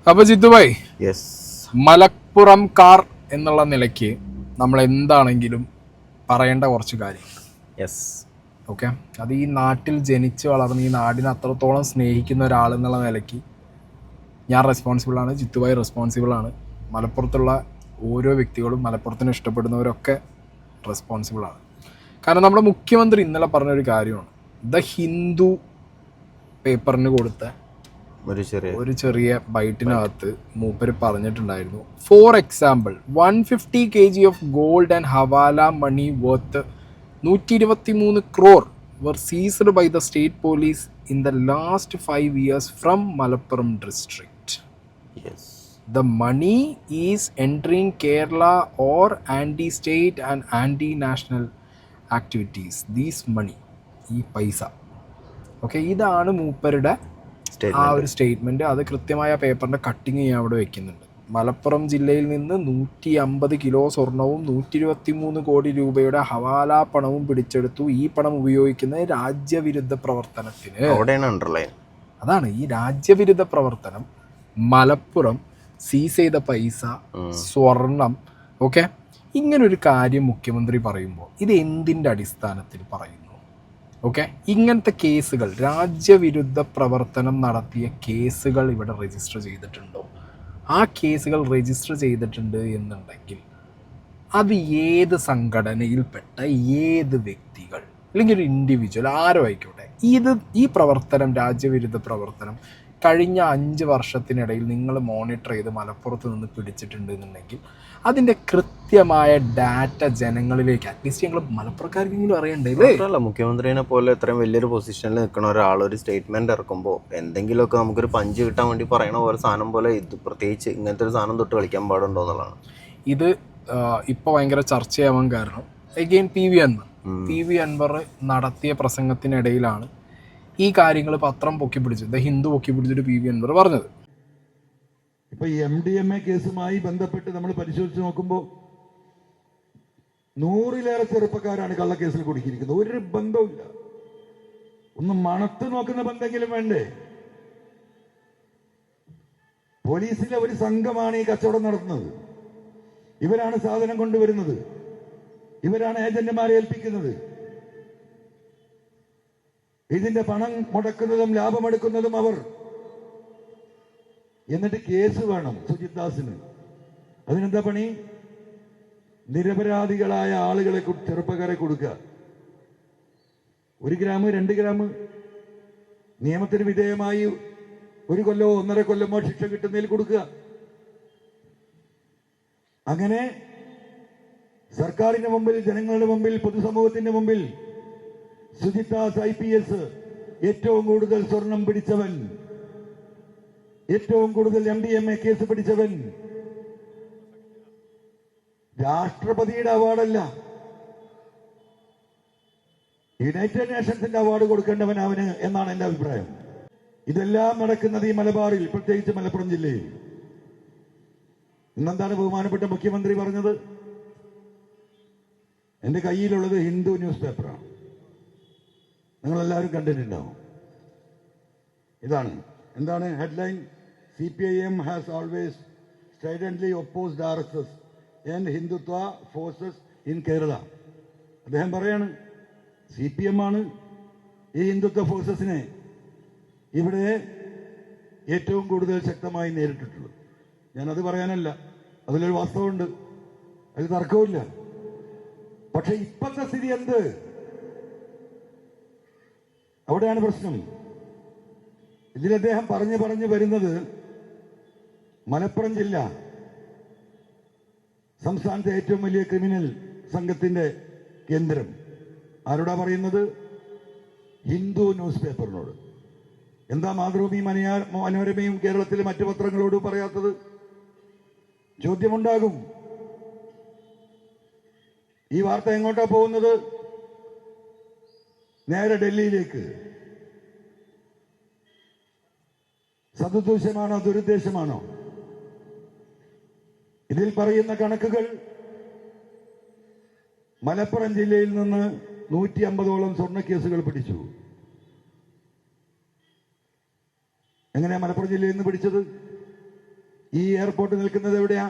അപ്പൊ Jitubhai, yes, Malappuram car എന്നുള്ള നിലയ്ക്ക് നമ്മൾ എന്താണെങ്കിലും പറയേണ്ട കുറച്ച് കാര്യങ്ങൾ. യെസ്. ഓക്കെ, അത് ഈ നാട്ടിൽ ജനിച്ച് വളർന്ന് ഈ നാടിനെ അത്രത്തോളം സ്നേഹിക്കുന്ന ഒരാൾ എന്നുള്ള നിലയ്ക്ക് ഞാൻ റെസ്പോൺസിബിളാണ്, ജിത്തുഭായ് റെസ്പോൺസിബിളാണ്, മലപ്പുറത്തുള്ള ഓരോ വ്യക്തികളും മലപ്പുറത്തിന് ഇഷ്ടപ്പെടുന്നവരൊക്കെ റെസ്പോൺസിബിളാണ്. കാരണം നമ്മുടെ മുഖ്യമന്ത്രി ഇന്നലെ പറഞ്ഞൊരു കാര്യമാണ്, ദ ഹിന്ദു പേപ്പറിന് കൊടുത്ത ഒരു ചെറിയ ബൈറ്റിനകത്ത് മൂപ്പര് പറഞ്ഞിട്ടുണ്ടായിരുന്നു. For example, 150 kg of gold and hawala money worth 123 crore were seized by the state police in the last 5 years from Malappuram district. Yes. The money is entering Kerala or anti-state and anti-national activities. These money, ഈ പൈസ, okay, ഇതാണ് മൂപ്പരുടെ ആ ഒരു statement. അത് കൃത്യമായ പേപ്പറിൻ്റെ cutting ഞാൻ അവിടെ വെക്കുന്നുണ്ട്. മലപ്പുറം ജില്ലയിൽ നിന്ന് 150 കിലോ സ്വർണവും 123 കോടി രൂപയുടെ ഹവാല പണവും പിടിച്ചെടുത്തു. ഈ പണം ഉപയോഗിക്കുന്നത് രാജ്യവിരുദ്ധ പ്രവർത്തനത്തിന്. അതാണ് ഈ രാജ്യവിരുദ്ധ പ്രവർത്തനം. മലപ്പുറം സീസ് ചെയ്ത പൈസ, സ്വർണം, ഓക്കെ, ഇങ്ങനൊരു കാര്യം മുഖ്യമന്ത്രി പറയുമ്പോൾ ഇത് എന്തിൻ്റെ അടിസ്ഥാനത്തിൽ പറയുന്നു? ഓക്കെ, ഇങ്ങനത്തെ കേസുകൾ, രാജ്യവിരുദ്ധ പ്രവർത്തനം നടത്തിയ കേസുകൾ ഇവിടെ രജിസ്റ്റർ ചെയ്തിട്ടുണ്ടോ? ആ കേസുകൾ രജിസ്റ്റർ ചെയ്തിട്ടുണ്ട് എന്നുണ്ടെങ്കിൽ അത് ഏത് സംഘടനയിൽപ്പെട്ട ഏത് വ്യക്തികൾ അല്ലെങ്കിൽ ഒരു ഇൻഡിവിജ്വൽ ആരോ ആയിക്കോട്ടെ, ഈ പ്രവർത്തനം, രാജ്യവിരുദ്ധ പ്രവർത്തനം കഴിഞ്ഞ 5 വർഷത്തിനിടയിൽ നിങ്ങൾ മോണിറ്റർ ചെയ്ത് മലപ്പുറത്ത് നിന്ന് പിടിച്ചിട്ടുണ്ട് എന്നുണ്ടെങ്കിൽ അതിൻ്റെ കൃത്യമായ ഡാറ്റ ജനങ്ങളിലേക്ക് അറ്റ്ലീസ്റ്റ് ഞങ്ങൾ മലപ്പുറക്കാർക്കെങ്കിലും അറിയണ്ടേ? മുഖ്യമന്ത്രിനെ പോലെ ഇത്രയും വലിയൊരു പൊസിഷനിൽ നിൽക്കുന്ന ഒരാൾ ഒരു സ്റ്റേറ്റ്മെന്റ് ഇറക്കുമ്പോൾ എന്തെങ്കിലുമൊക്കെ നമുക്കൊരു പഞ്ച് കിട്ടാൻ വേണ്ടി പറയണ പോലെ സാധനം പോലെ ഇത് പ്രത്യേകിച്ച് ഇങ്ങനത്തെ ഒരു സാധനം തൊട്ട് കളിക്കാൻ പാടുണ്ടോ എന്നുള്ളതാണ്. ഇത് ഇപ്പോൾ ഭയങ്കര ചർച്ചയാവാൻ കാരണം അഗെയിൻ പി വി അൻവർ നടത്തിയ പ്രസംഗത്തിനിടയിലാണ് ഈ കാര്യങ്ങൾ പത്രം പൊക്കി പിടിച്ചത്, ദ ഹിന്ദു പൊക്കി പിടിച്ചിട്ട് പി വി അൻവർ പറഞ്ഞത്. ഇപ്പൊ ഈ MDMA കേസുമായി ബന്ധപ്പെട്ട് നമ്മൾ പരിശോധിച്ച് നോക്കുമ്പോൾ 100-ലേറെ ചെറുപ്പക്കാരാണ് കള്ളക്കേസിൽ കുടുക്കിയിരിക്കുന്നത്. ഒരു ബന്ധവുമില്ല. ഒന്ന് മണത്ത് നോക്കുന്ന ബന്ധമെങ്കിലും വേണ്ടേ? പോലീസിലെ ഒരു സംഘമാണ് ഈ കച്ചവടം നടത്തുന്നത്. ഇവരാണ് സാധനം കൊണ്ടുവരുന്നത്, ഇവരാണ് ഏജന്റുമാരെ ഏൽപ്പിക്കുന്നത്, ഇതിന്റെ പണം മുടക്കുന്നതും ലാഭമെടുക്കുന്നതും അവർ. എന്നിട്ട് കേസ് വേണം സുജിത് ദാസിന്. അതിനെന്താ പണി? നിരപരാധികളായ ആളുകളെ, ചെറുപ്പക്കാരെ കൊടുക്കുക. 1 ഗ്രാം 2 ഗ്രാം നിയമത്തിന് വിധേയമായി 1 കൊല്ലമോ 1.5 കൊല്ലമോ ശിക്ഷ കിട്ടുന്നതിൽ കൊടുക്കുക. അങ്ങനെ സർക്കാരിന്റെ മുമ്പിൽ, ജനങ്ങളുടെ മുമ്പിൽ, പൊതുസമൂഹത്തിന്റെ മുമ്പിൽ സുജിത് ദാസ് IPS ഏറ്റവും കൂടുതൽ സ്വർണം പിടിച്ചവൻ, ഏറ്റവും കൂടുതൽ MDMA കേസ് പിടിച്ചവൻ, രാഷ്ട്രപതിയുടെ അവാർഡല്ല, യുണൈറ്റഡ് നേഷൻസിന്റെ അവാർഡ് കൊടുക്കേണ്ടവൻ അവന് എന്നാണ് എന്റെ അഭിപ്രായം. ഇതെല്ലാം നടക്കുന്നത് ഈ മലബാറിൽ, പ്രത്യേകിച്ച് മലപ്പുറം ജില്ലയിൽ. ഇന്നെന്താണ് ബഹുമാനപ്പെട്ട മുഖ്യമന്ത്രി പറഞ്ഞത്? എന്റെ കയ്യിലുള്ളത് ഹിന്ദു ന്യൂസ് പേപ്പറാണ്, നിങ്ങളെല്ലാവരും കണ്ടിട്ടുണ്ടാവും. ഇതാണ്, എന്താണ് headline? CPIM has always stridently opposed RSS and Hindutva forces in Kerala. അദ്ദേഹം പറയാണ്, CPM ആണ് ഈ ഹിന്ദുത്വ ഫോഴ്സസിനെ ഇവിടെ ഏറ്റവും കൂടുതൽ ശക്തമായി നേരിട്ടിട്ടുള്ളത്. ഞാനത് പറയാനല്ല, അതിലൊരു വാസ്തവമുണ്ട്, അതിൽ തർക്കവുമില്ല. പക്ഷെ ഇപ്പോഴത്തെ സ്ഥിതി എന്ത്? അവിടെയാണ് പ്രശ്നം. ഇതിൽ അദ്ദേഹം പറഞ്ഞു വരുന്നത് മലപ്പുറം ജില്ല സംസ്ഥാനത്തെ ഏറ്റവും വലിയ ക്രിമിനൽ സംഘത്തിന്റെ കേന്ദ്രം. ആരോടാ പറയുന്നത്? ഹിന്ദു ന്യൂസ് പേപ്പറിനോട്. എന്താ മാതൃഭൂമിയും മനോരമയും കേരളത്തിലെ മറ്റു പത്രങ്ങളോട് പറയാത്തത്? ചോദ്യമുണ്ടാകും. ഈ വാർത്ത എങ്ങോട്ടാ പോകുന്നത്? നേരെ ഡൽഹിയിലേക്ക്. സദുദ്ദേശമാണോ ദുരുദ്ദേശമാണോ? ഇതിൽ പറയുന്ന കണക്കുകൾ മലപ്പുറം ജില്ലയിൽ നിന്ന് 150ഓളം സ്വർണ്ണക്കേസുകൾ പിടിച്ചു. എങ്ങനെയാ മലപ്പുറം ജില്ലയിൽ നിന്ന് പിടിച്ചത്? ഈ എയർപോർട്ട് നിൽക്കുന്നത് എവിടെയാ?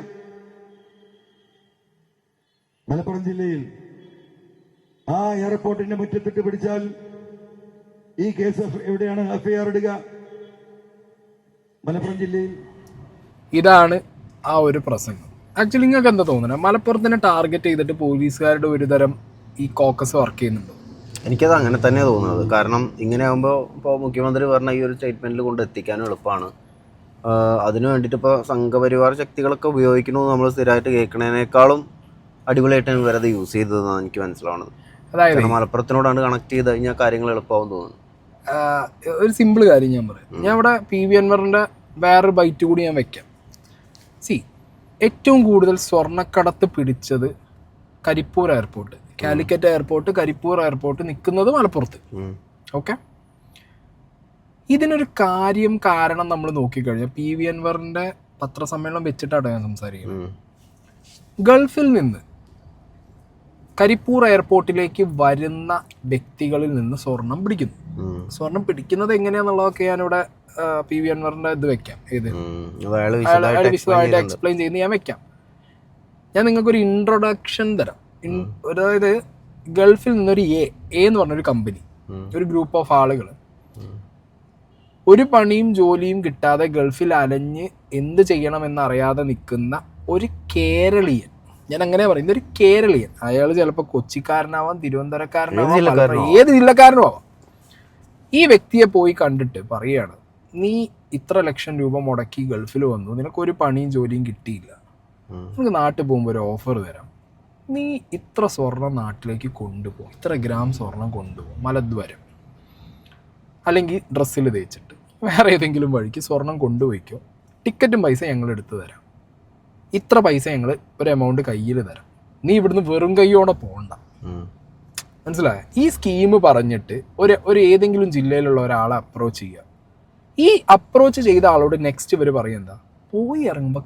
മലപ്പുറം ജില്ലയിൽ. ആ എയർപോർട്ടിന്റെ മുറ്റത്തിട്ട് പിടിച്ചാൽ ഈ കേസ് എവിടെയാണ് എഫ്ഐആർ ഇടുക? മലപ്പുറം ജില്ലയിൽ. ഇതാണ് ആ ഒരു പ്രസംഗം. ആക്ച്വലി നിങ്ങൾക്ക് എന്താ തോന്നുന്നത്, മലപ്പുറത്തിനെ ടാർഗറ്റ് ചെയ്തിട്ട് പോലീസുകാരുടെ ഒരു തരം ഈ കോക്കസ് വർക്ക് ചെയ്യുന്നുണ്ടോ? എനിക്കത് അങ്ങനെ തന്നെയാണ് തോന്നുന്നത്. കാരണം ഇങ്ങനെ ആകുമ്പോൾ ഇപ്പോൾ മുഖ്യമന്ത്രി പറഞ്ഞ ഈ ഒരു സ്റ്റേറ്റ്മെൻറ്റിൽ കൊണ്ട് എത്തിക്കാനും എളുപ്പമാണ്. അതിന് വേണ്ടിയിട്ട് ഇപ്പോൾ സംഘപരിവാർ ശക്തികളൊക്കെ ഉപയോഗിക്കണമെന്ന് നമ്മൾ സ്ഥിരമായിട്ട് കേൾക്കുന്നതിനേക്കാളും അടിപൊളിയായിട്ടാണ് ഇവരത് യൂസ് ചെയ്തതെന്നാണ് എനിക്ക് മനസ്സിലാവുന്നത്. അതായത് മലപ്പുറത്തിനോടാണ് കണക്ട് ചെയ്ത് കഴിഞ്ഞാൽ കാര്യങ്ങൾ എളുപ്പമാവും തോന്നുന്നു. ഒരു സിമ്പിൾ കാര്യം ഞാൻ പറയാം. ഞാൻ ഇവിടെ PV അൻവറിൻ്റെ വേറൊരു ബൈറ്റ് കൂടി ഞാൻ വെക്കാം. ഏറ്റവും കൂടുതൽ സ്വർണ്ണക്കടത്ത് പിടിച്ചത് Karipur airport, Calicut airport, Karipur airport നിൽക്കുന്നത് മലപ്പുറത്ത്. ഓക്കെ, ഇതിനൊരു കാരണം നമ്മൾ നോക്കിക്കഴിഞ്ഞാൽ PV അൻവറിൻ്റെ പത്രസമ്മേളനം വെച്ചിട്ടാണ് ഞാൻ സംസാരിക്കുന്നത്. ഗൾഫിൽ നിന്ന് കരിപ്പൂർ എയർപോർട്ടിലേക്ക് വരുന്ന വ്യക്തികളിൽ നിന്ന് സ്വർണം പിടിക്കുന്നു. സ്വർണം പിടിക്കുന്നത് എങ്ങനെയാന്നുള്ളതൊക്കെ ഞാനിവിടെ PV അൻവറിൻ്റെ ഇത് വെക്കാം. അയാൾ വിശദമായിട്ട് എക്സ്പ്ലെയിൻ ചെയ്യുന്നത് ഞാൻ വെക്കാം. ഞാൻ നിങ്ങൾക്കൊരു ഇൻട്രൊഡക്ഷൻ തരാം. അതായത് ഗൾഫിൽ നിന്നൊരു എ എന്ന് പറഞ്ഞൊരു കമ്പനി, ഒരു ഗ്രൂപ്പ് ഓഫ് ആളുകൾ ഒരു പണിയും ജോലിയും കിട്ടാതെ ഗൾഫിൽ അലഞ്ഞ് എന്ത് ചെയ്യണമെന്നറിയാതെ നിൽക്കുന്ന ഒരു കേരളീയൻ, ഞാൻ അങ്ങനെ പറയുന്നത്, ഒരു കേരളീയൻ. അയാൾ ചിലപ്പോൾ കൊച്ചിക്കാരനാവാം, തിരുവനന്തപുരക്കാരനാവാം, ഏത് ജില്ലക്കാരനും ആവാം. ഈ വ്യക്തിയെ പോയി കണ്ടിട്ട് പറയുകയാണ്, നീ ഇത്ര ലക്ഷം രൂപ മുടക്കി ഗൾഫിൽ വന്നു, നിനക്കൊരു പണിയും ജോലിയും കിട്ടിയില്ല, നിനക്ക് നാട്ടിൽ പോകുമ്പോൾ ഒരു ഓഫർ തരാം, നീ ഇത്ര സ്വർണം നാട്ടിലേക്ക് കൊണ്ടുപോകും, ഇത്ര ഗ്രാം സ്വർണം കൊണ്ടുപോകും, മലദ്വാരം അല്ലെങ്കിൽ ഡ്രസ്സിൽ തേച്ചിട്ട് വേറെ ഏതെങ്കിലും വഴിക്ക് സ്വർണം കൊണ്ടുപോയിക്കോ, ടിക്കറ്റും പൈസ ഞങ്ങൾ എടുത്തു തരാം, ഇത്ര പൈസ ഞങ്ങൾ ഒരു എമൗണ്ട് കയ്യിൽ തരാം, നീ ഇവിടുന്ന് വെറും കൈയോടെ പോകണ്ട. മനസ്സിലായ? ഈ സ്കീം പറഞ്ഞിട്ട് ഒരു ഏതെങ്കിലും ജില്ലയിലുള്ള ഒരാളെ അപ്രോച്ച് ചെയ്യുക. ഈ അപ്രോച്ച് ചെയ്ത ആളോട് നെക്സ്റ്റ് ഇവർ പറയും എന്താ, പോയി ഇറങ്ങുമ്പോൾ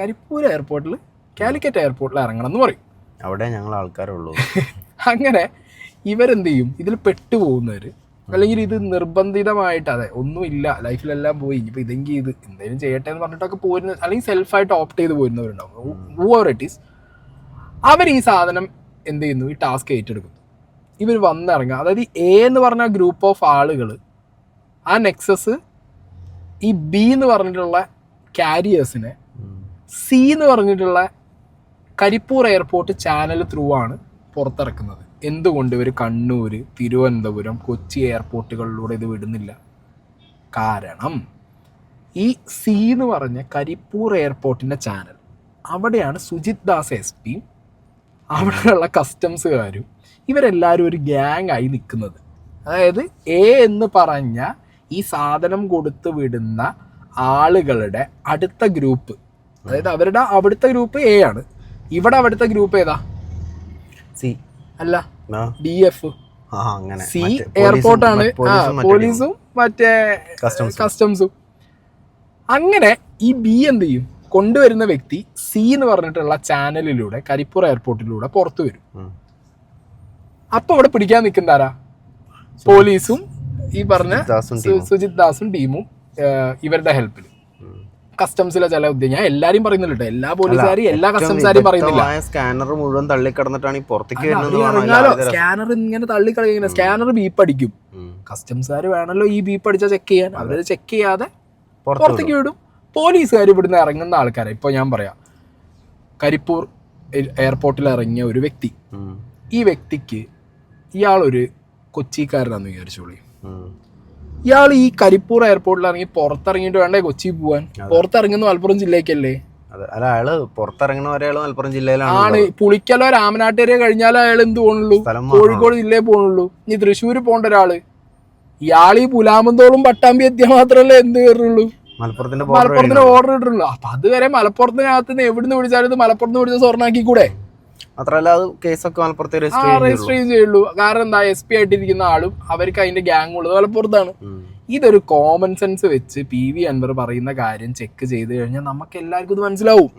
കരിപ്പൂർ എയർപോർട്ടിൽ, കാലിക്കറ്റ് എയർപോർട്ടിൽ ഇറങ്ങണം എന്ന് പറയും. അവിടെ ഞങ്ങൾ ആൾക്കാരുള്ളൂ. അങ്ങനെ ഇവരെന്ത് ചെയ്യും, ഇതിൽ പെട്ടുപോകുന്നവർ, അല്ലെങ്കിൽ ഇത് നിർബന്ധിതമായിട്ട്, അതെ ഒന്നുമില്ല ലൈഫിലെല്ലാം പോയി, ഇനിയിപ്പോൾ ഇതെങ്കിൽ ഇത് എന്തെങ്കിലും ചെയ്യട്ടെ എന്ന് പറഞ്ഞിട്ടൊക്കെ പോരുന്ന, അല്ലെങ്കിൽ സെൽഫായിട്ട് ഓപ്റ്റ് ചെയ്ത് പോരുന്നവരുണ്ടാവും. ഹൂവർ ഇറ്റ് ഈസ്, അവർ ഈ സാധനം എന്ത് ചെയ്യുന്നു, ഈ ടാസ്ക് ഏറ്റെടുക്കുന്നു. ഇവർ വന്നിറങ്ങുക, അതായത് എ എന്ന് പറഞ്ഞ ഗ്രൂപ്പ് ഓഫ് ആളുകൾ, ആ നെക്സസ് ഈ ബി എന്ന് പറഞ്ഞിട്ടുള്ള കാരിയേഴ്സിനെ സി എന്ന് പറഞ്ഞിട്ടുള്ള കരിപ്പൂർ എയർപോർട്ട് ചാനൽ ത്രൂ ആണ് പുറത്തിറക്കുന്നത്. എന്തുകൊണ്ട് ഇവർ കണ്ണൂർ, തിരുവനന്തപുരം, കൊച്ചി എയർപോർട്ടുകളിലൂടെ ഇത് വിടുന്നില്ല? കാരണം ഈ സി എന്ന് പറഞ്ഞ കരിപ്പൂർ എയർപോർട്ടിൻ്റെ ചാനൽ, അവിടെയാണ് സുജിത് ദാസ് SP, അവിടെയുള്ള കസ്റ്റംസുകാരും ഇവരെല്ലാവരും ഒരു ഗ്യാങ് ആയി നിൽക്കുന്നത്. അതായത് എ എന്ന് പറഞ്ഞ ഈ സാധനം കൊടുത്ത് വിടുന്ന ആളുകളുടെ അടുത്ത ഗ്രൂപ്പ്, അതായത് അവരുടെ അവിടുത്തെ ഗ്രൂപ്പ് എ ആണ്, ഇവിടെ അവിടുത്തെ ഗ്രൂപ്പ് ഏതാ? സി അല്ല, DF. സി എയർപോർട്ടാണ്, പോലീസും മറ്റേ കസ്റ്റംസും. അങ്ങനെ ഈ ബി എന്ത് ചെയ്യും, കൊണ്ടുവരുന്ന വ്യക്തി സി എന്ന് പറഞ്ഞിട്ടുള്ള ചാനലിലൂടെ കരിപ്പൂർ എയർപോർട്ടിലൂടെ പുറത്തു വരും. അപ്പൊ ഇവിടെ പിടിക്കാൻ നിൽക്കുന്നതാരാ? പോലീസും ഈ പറഞ്ഞ സുജിത് ദാസും ടീമും ഇവരുടെ ഹെൽപ്പിൽ. കസ്റ്റംസിലെ ചില ഞാൻ എല്ലാരും പറയുന്നില്ല, എല്ലാ പോലീസുകാരും എല്ലാ കസ്റ്റംസുകാരും പറയുന്നില്ല. സ്കാനർ മുഴുവൻ തള്ളിക്കിടന്നിട്ടാണ് പുറത്തേക്ക് സ്കാനർ ഇങ്ങനെ തള്ളിക്കളയുന്നത്. സ്കാനർ ബീപ്പ് അടിക്കും, കസ്റ്റംസുകാർ വേണമല്ലോ ഈ ബീപ്പ് അടിച്ചാൽ ചെക്ക് ചെയ്യാൻ. അവരത് ചെക്ക് ചെയ്യാതെ പുറത്തേക്ക് വിടും. പോലീസുകാർ ഇവിടുന്ന് ഇറങ്ങുന്ന ആൾക്കാരെ, ഇപ്പൊ ഞാൻ പറയാം, കരിപ്പൂർ എയർപോർട്ടിൽ ഇറങ്ങിയ ഒരു വ്യക്തി, ഈ വ്യക്തിക്ക് ഇയാളൊരു കൊച്ചിക്കാരനാന്ന് വിചാരിച്ചോളി. ഇയാൾ ഈ കരിപ്പൂർ എയർപോർട്ടിൽ ഇറങ്ങി പുറത്തിറങ്ങിയിട്ട് വേണ്ടേ കൊച്ചി പോവാൻ? പുറത്തിറങ്ങുന്ന മലപ്പുറം ജില്ലേക്കല്ലേ? അയാള് പുറത്തിറങ്ങുന്ന ഒരാൾ മലപ്പുറം ജില്ലയിലാണ്. ആണ്. പുളിക്കലോ രാമനാട്ടുകര കഴിഞ്ഞാൽ അയാൾ എന്ത് പോകണുള്ളൂ? കോഴിക്കോട് ജില്ലയിൽ പോകണുള്ളൂ. ഇനി തൃശ്ശൂര് പോകേണ്ട ഒരാള്, ഇയാൾ ഈ പുലാമന്തോളും പട്ടാമ്പി എത്തിയാൽ മാത്രമല്ലേ എന്ത് കയറുള്ളൂ? മലപ്പുറത്തിന് ഓർഡർ ഇട്ടിട്ടുള്ളൂ. അപ്പൊ അതുവരെ മലപ്പുറത്തിനകത്ത് നിന്ന് എവിടുന്ന് പിടിച്ചാലും മലപ്പുറത്ത് പിടിച്ച സ്വർണ്ണാക്കി കൂടെ? മാത്രമല്ല അത് കേസൊക്കെ മലപ്പുറത്ത് രജിസ്റ്റർ ചെയ്യുള്ളൂ. കാരണം എന്താ, SP ആയിട്ടിരിക്കുന്ന ആളും അവർക്ക് അതിന്റെ ഗ്യാങ് ഉള്ളത് മലപ്പുറത്താണ്. ഇതൊരു കോമൺ സെൻസ് വെച്ച് PV അൻവർ പറയുന്ന കാര്യം ചെക്ക് ചെയ്ത് കഴിഞ്ഞാൽ നമുക്ക് എല്ലാവർക്കും ഇത് മനസ്സിലാവും.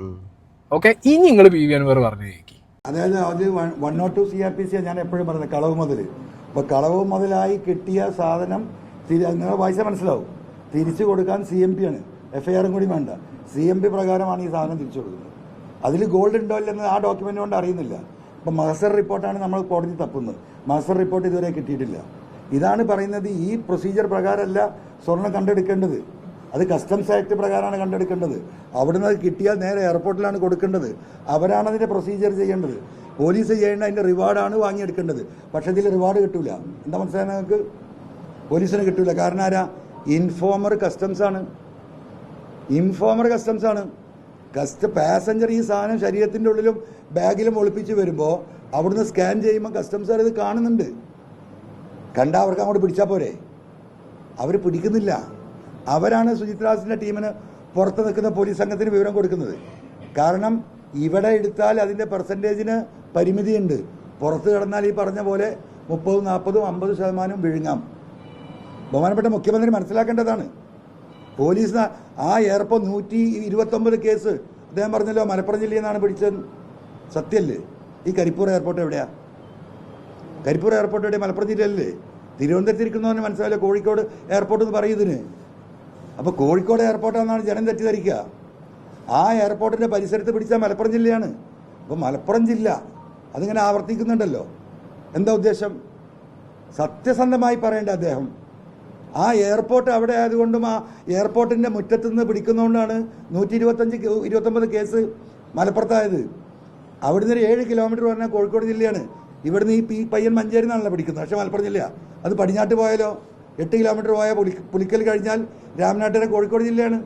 ഓക്കെ, ഇനി നിങ്ങൾ PV അൻവർ പറഞ്ഞു കേൾക്കി. അതായത് അത് 102 CRPC ഞാൻ എപ്പോഴും പറയുന്നത് കളവ് മുതൽ. അപ്പൊ കളവ് മുതലായി കിട്ടിയ സാധനം നിങ്ങൾ വായിച്ചാൽ മനസ്സിലാവും. തിരിച്ചു കൊടുക്കാൻ CMP ആണ്, FIR കൂടി വേണ്ട. CMP പ്രകാരമാണ് ഈ സാധനം തിരിച്ചു കൊടുക്കുന്നത്. അതിൽ ഗോൾഡ് ഉണ്ടോ ഇല്ലെന്ന് ആ ഡോക്യുമെൻ്റ് കൊണ്ട് അറിയുന്നില്ല. ഇപ്പം മഹസർ റിപ്പോർട്ടാണ് നമ്മൾ കോടതി തപ്പുന്നത്. മഹസർ റിപ്പോർട്ട് ഇതുവരെ കിട്ടിയിട്ടില്ല. ഇതാണ് പറയുന്നത്, ഈ പ്രൊസീജിയർ പ്രകാരമല്ല സ്വർണ്ണം കണ്ടെടുക്കേണ്ടത്. അത് കസ്റ്റംസ് ആക്ട് പ്രകാരമാണ് കണ്ടെടുക്കേണ്ടത്. അവിടുന്ന് അത് കിട്ടിയാൽ നേരെ എയർപോർട്ടിലാണ് കൊടുക്കേണ്ടത്. അവരാണ് അതിൻ്റെ പ്രൊസീജിയർ ചെയ്യേണ്ടത്. പോലീസ് ചെയ്യേണ്ട അതിൻ്റെ റിവാർഡാണ് വാങ്ങിയെടുക്കേണ്ടത്. പക്ഷേ ഇതിൽ റിവാർഡ് കിട്ടില്ല. എന്താ മനസ്സിലായത് നിങ്ങൾക്ക്? പോലീസിന് കിട്ടില്ല. കാരണം ആരാ? ഇൻഫോമർ കസ്റ്റംസാണ്. പാസഞ്ചർ ഈ സാധനം ശരീരത്തിൻ്റെ ഉള്ളിലും ബാഗിലും ഒളിപ്പിച്ച് വരുമ്പോൾ അവിടുന്ന് സ്കാൻ ചെയ്യുമ്പോൾ കസ്റ്റംസുകാർ ഇത് കാണുന്നുണ്ട്. കണ്ടാൽ അവർക്ക് അങ്ങോട്ട് പിടിച്ചാൽ പോരെ? അവർ പിടിക്കുന്നില്ല. അവരാണ് സുജിത് ദാസിൻ്റെ ടീമിന് പുറത്ത് നിൽക്കുന്ന പോലീസ് സംഘത്തിന് വിവരം കൊടുക്കുന്നത്. കാരണം ഇവിടെ എടുത്താൽ അതിൻ്റെ പെർസെൻറ്റേജിന് പരിമിതിയുണ്ട്. പുറത്ത് കിടന്നാൽ ഈ പറഞ്ഞ പോലെ 30, 40, 50% വിഴുങ്ങാം. ബഹുമാനപ്പെട്ട മുഖ്യമന്ത്രി മനസ്സിലാക്കേണ്ടതാണ്. പോലീസ് ആ എയർപോർട്ട് 129 കേസ് അദ്ദേഹം പറഞ്ഞല്ലോ മലപ്പുറം ജില്ലയിൽ നിന്നാണ് പിടിച്ചത്. സത്യമല്ലേ? ഈ കരിപ്പൂർ എയർപോർട്ട് എവിടെയാണ്? കരിപ്പൂർ എയർപോർട്ട് എവിടെയാണ്? മലപ്പുറം ജില്ലയല്ലേ? തിരുവനന്തപുരത്ത് ഇരിക്കുന്നവന് മനസ്സിലാവില്ല കോഴിക്കോട് എയർപോർട്ട് എന്ന് പറയുന്നതിന്. അപ്പോൾ കോഴിക്കോട് എയർപോർട്ടാണെന്നാണ് ജനം തെറ്റിദ്ധരിക്കുക. ആ എയർപോർട്ടിൻ്റെ പരിസരത്ത് പിടിച്ചാൽ മലപ്പുറം ജില്ലയാണ്. അപ്പോൾ മലപ്പുറം ജില്ല അതിങ്ങനെ ആവർത്തിക്കുന്നുണ്ടല്ലോ. എന്താ ഉദ്ദേശം? സത്യസന്ധമായി പറയേണ്ട അദ്ദേഹം. ആ എയർപോർട്ട് അവിടെ ആയതുകൊണ്ടും ആ എയർപോർട്ടിൻ്റെ മുറ്റത്ത് നിന്ന് പിടിക്കുന്നതുകൊണ്ടാണ് 129 കേസ് മലപ്പുറത്തായത്. അവിടുന്ന് ഒരു 7 കിലോമീറ്റർ പറഞ്ഞാൽ കോഴിക്കോട് ജില്ലയാണ്. ഇവിടുന്ന് ഈ പയ്യൻ മഞ്ചേരി നിന്നാണല്ലോ പിടിക്കുന്നത്. പക്ഷേ മലപ്പുറം ജില്ല. അത് പടിഞ്ഞാട്ട് പോയാലോ 8 കിലോമീറ്റർ പോയാൽ പുലിക്കൽ കഴിഞ്ഞാൽ രാമനാട്ടുകര കോഴിക്കോട് ജില്ലയാണ്.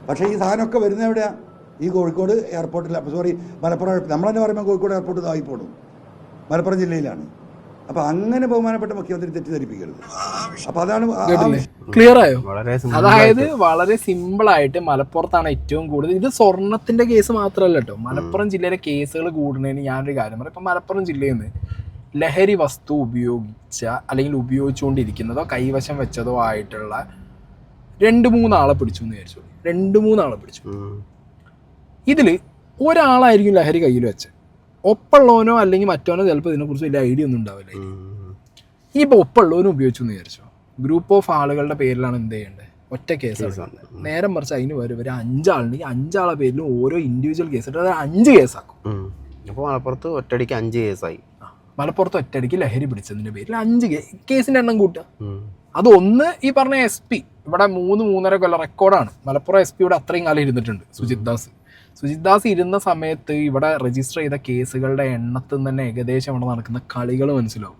പക്ഷേ ഈ സാധനമൊക്കെ വരുന്നത് എവിടെയാണ്? ഈ കോഴിക്കോട് എയർപോർട്ടിൽ. സോറി, മലപ്പുറം. നമ്മൾ തന്നെ പറയുമ്പോൾ കോഴിക്കോട് എയർപോർട്ട് ഇതായി പോകണം, മലപ്പുറം ജില്ലയിലാണ്. അപ്പോൾ അങ്ങനെ ബഹുമാനപ്പെട്ട മുഖ്യമന്ത്രി തെറ്റിദ്ധരിപ്പിക്കരുത്. അപ്പോൾ അതാണ് ക്ലിയർ ആയോ? അതായത് വളരെ സിമ്പിളായിട്ട് മലപ്പുറത്താണ് ഏറ്റവും കൂടുതൽ. ഇത് സ്വർണത്തിന്റെ കേസ് മാത്രമല്ല കേട്ടോ, മലപ്പുറം ജില്ലയിലെ കേസുകൾ കൂടുന്നതിന് ഞാനൊരു കാര്യം പറയാം. ഇപ്പം മലപ്പുറം ജില്ലയിൽ നിന്ന് ലഹരി വസ്തു ഉപയോഗിച്ച അല്ലെങ്കിൽ ഉപയോഗിച്ചുകൊണ്ടിരിക്കുന്നതോ കൈവശം വെച്ചതോ ആയിട്ടുള്ള 2-3 ആളെ പിടിച്ചു എന്ന് വിചാരിച്ചു. 2-3 ആളെ പിടിച്ചു. ഇതിൽ ഒരാളായിരിക്കും ലഹരി കയ്യിൽ വെച്ചത്. ഒപ്പുള്ളവനോ അല്ലെങ്കിൽ മറ്റോനോ ചിലപ്പോൾ ഇതിനെക്കുറിച്ച് വലിയ ഐഡിയ ഒന്നും ഉണ്ടാവില്ല. ഇനിയിപ്പോൾ ഒപ്പുള്ളവനും ഉപയോഗിച്ചു എന്ന് വിചാരിച്ചോ, ഗ്രൂപ്പ് ഓഫ് ആളുകളുടെ പേരിലാണ് എന്ത് ചെയ്യേണ്ടത്? ഒറ്റ കേസാണ്. നേരെ മറിച്ച് അതിന് വരെ ഒരു 5 ആളുണ്ടെങ്കിൽ 5 ആളെ പേരിലും ഓരോ ഇൻഡിവിജ്വൽ കേസ് ഇട്ട് അത് 5 കേസാക്കും. അപ്പോൾ മലപ്പുറത്ത് ഒറ്റയടിക്ക് 5 കേസായി. മലപ്പുറത്ത് ഒറ്റയടിക്ക് ലഹരി പിടിച്ചതിൻ്റെ പേരിൽ 5 കേസിൻ്റെ എണ്ണം കൂട്ടുക. അതൊന്ന് ഈ പറഞ്ഞ SP ഇവിടെ 3-3.5 കൊല്ലം റെക്കോർഡാണ്. മലപ്പുറം SP ഇവിടെ അത്രയും കാലം ഇരുന്നിട്ടുണ്ട്. സുജിത് ദാസ് ഇരുന്ന സമയത്ത് ഇവിടെ രജിസ്റ്റർ ചെയ്ത കേസുകളുടെ എണ്ണത്തിൽ നിന്ന് തന്നെ ഏകദേശം ഇവിടെ നടക്കുന്ന കളികൾ മനസ്സിലാവും.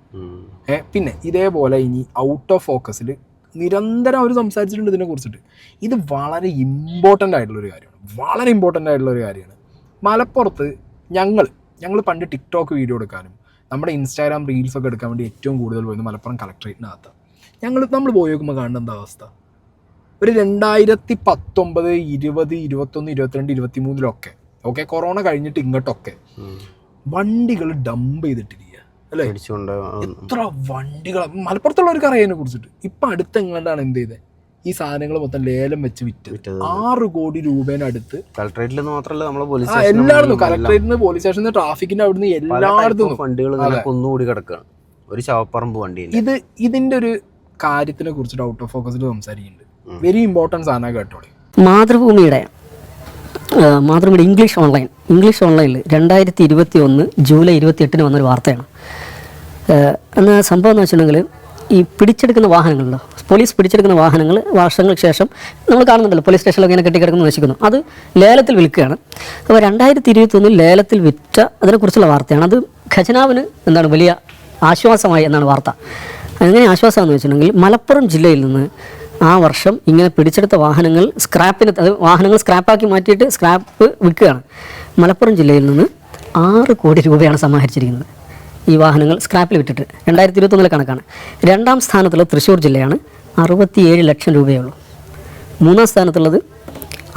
പിന്നെ ഇതേപോലെ ഇനി ഔട്ട് ഓഫ് ഫോക്കസിൽ നിരന്തരം അവർ സംസാരിച്ചിട്ടുണ്ട് ഇതിനെ കുറിച്ചിട്ട്. ഇത് വളരെ ഇമ്പോർട്ടൻ്റ് ആയിട്ടുള്ളൊരു കാര്യമാണ്. മലപ്പുറത്ത് ഞങ്ങൾ പണ്ട് ടിക്ടോക്ക് വീഡിയോ എടുക്കാനും നമ്മുടെ ഇൻസ്റ്റാഗ്രാം റീൽസൊക്കെ എടുക്കാൻ വേണ്ടി ഏറ്റവും കൂടുതൽ പോയത് മലപ്പുറം കളക്ട്രേറ്റിനകത്താണ്. നമ്മൾ പോയി നോക്കുമ്പോൾ കാണുന്ന എന്താ അവസ്ഥ? ഒരു 2019, 20, 21, 22, 23 ഓക്കെ കൊറോണ കഴിഞ്ഞിട്ട് ഇങ്ങോട്ടൊക്കെ വണ്ടികൾ ഡംപ് ചെയ്തിട്ടിരിക്കുക അല്ലേ? എത്ര വണ്ടികൾ മലപ്പുറത്തുള്ളവർക്ക് അറിയാനെ കുറിച്ചിട്ട്. ഇപ്പം അടുത്ത് എങ്ങാണ്ടാണ് എന്ത് ചെയ്തത്? ഈ സാധനങ്ങൾ മൊത്തം ലേലം വെച്ച് വിറ്റത് 6 കോടി രൂപേനടുത്ത്. കളക്ട്രേറ്റിൽ മാത്രമല്ല, എല്ലായിടത്തും കളക്ട്രേറ്റിൽ നിന്ന് പോലീസ് സ്റ്റേഷനിൽ നിന്ന് ട്രാഫിക്കിന്റെ അവിടുന്ന് എല്ലായിടത്തും ഒന്നുകൂടി കിടക്കുകയാണ്. ഒരു ചവപ്പറമ്പ് വണ്ടി. ഇതിന്റെ ഒരു കാര്യത്തിനെ കുറിച്ചിട്ട് ഔട്ട് ഓഫ് ഫോക്കസിൽ സംസാരിക്കുന്നുണ്ട്. വെരി ഇമ്പോർട്ടൻസ് ആണ് കേട്ടോളെ. മാതൃഭൂമിയുടെ ഇംഗ്ലീഷ് ഓൺലൈനിൽ 2021 ജൂലൈ 28 വന്നൊരു വാർത്തയാണ്. എന്നാൽ സംഭവം എന്ന് വെച്ചിട്ടുണ്ടെങ്കിൽ ഈ പിടിച്ചെടുക്കുന്ന വാഹനങ്ങളുണ്ടോ, പോലീസ് പിടിച്ചെടുക്കുന്ന വാഹനങ്ങൾ വർഷങ്ങൾക്ക് ശേഷം നമ്മൾ കാണുന്നുണ്ടല്ലോ, പോലീസ് സ്റ്റേഷനിലൊക്കെ ഇങ്ങനെ കെട്ടിക്കിടക്കുന്നു, നശിക്കുന്നു. അത് ലേലത്തിൽ വിൽക്കുകയാണ്. അപ്പോൾ 2021 ലേലത്തിൽ വിറ്റ അതിനെക്കുറിച്ചുള്ള വാർത്തയാണ്. അത് ഖജനാവിന് വലിയ ആശ്വാസമായി എന്നാണ് വാർത്ത. അങ്ങനെ ആശ്വാസമെന്ന് വെച്ചിട്ടുണ്ടെങ്കിൽ മലപ്പുറം ജില്ലയിൽ നിന്ന് ആ വർഷം ഇങ്ങനെ പിടിച്ചെടുത്ത വാഹനങ്ങൾ വാഹനങ്ങൾ സ്ക്രാപ്പാക്കി മാറ്റിയിട്ട് സ്ക്രാപ്പ് വിൽക്കുകയാണ്. മലപ്പുറം ജില്ലയിൽ നിന്ന് 6 കോടി രൂപയാണ് സമാഹരിച്ചിരിക്കുന്നത് ഈ വാഹനങ്ങൾ സ്ക്രാപ്പിൽ വിറ്റിട്ട്. 2021 കണക്കാണ്. 2ാം സ്ഥാനത്തുള്ള തൃശ്ശൂർ ജില്ലയാണ് 67 ലക്ഷം രൂപയുള്ളൂ. 3ാം സ്ഥാനത്തുള്ളത്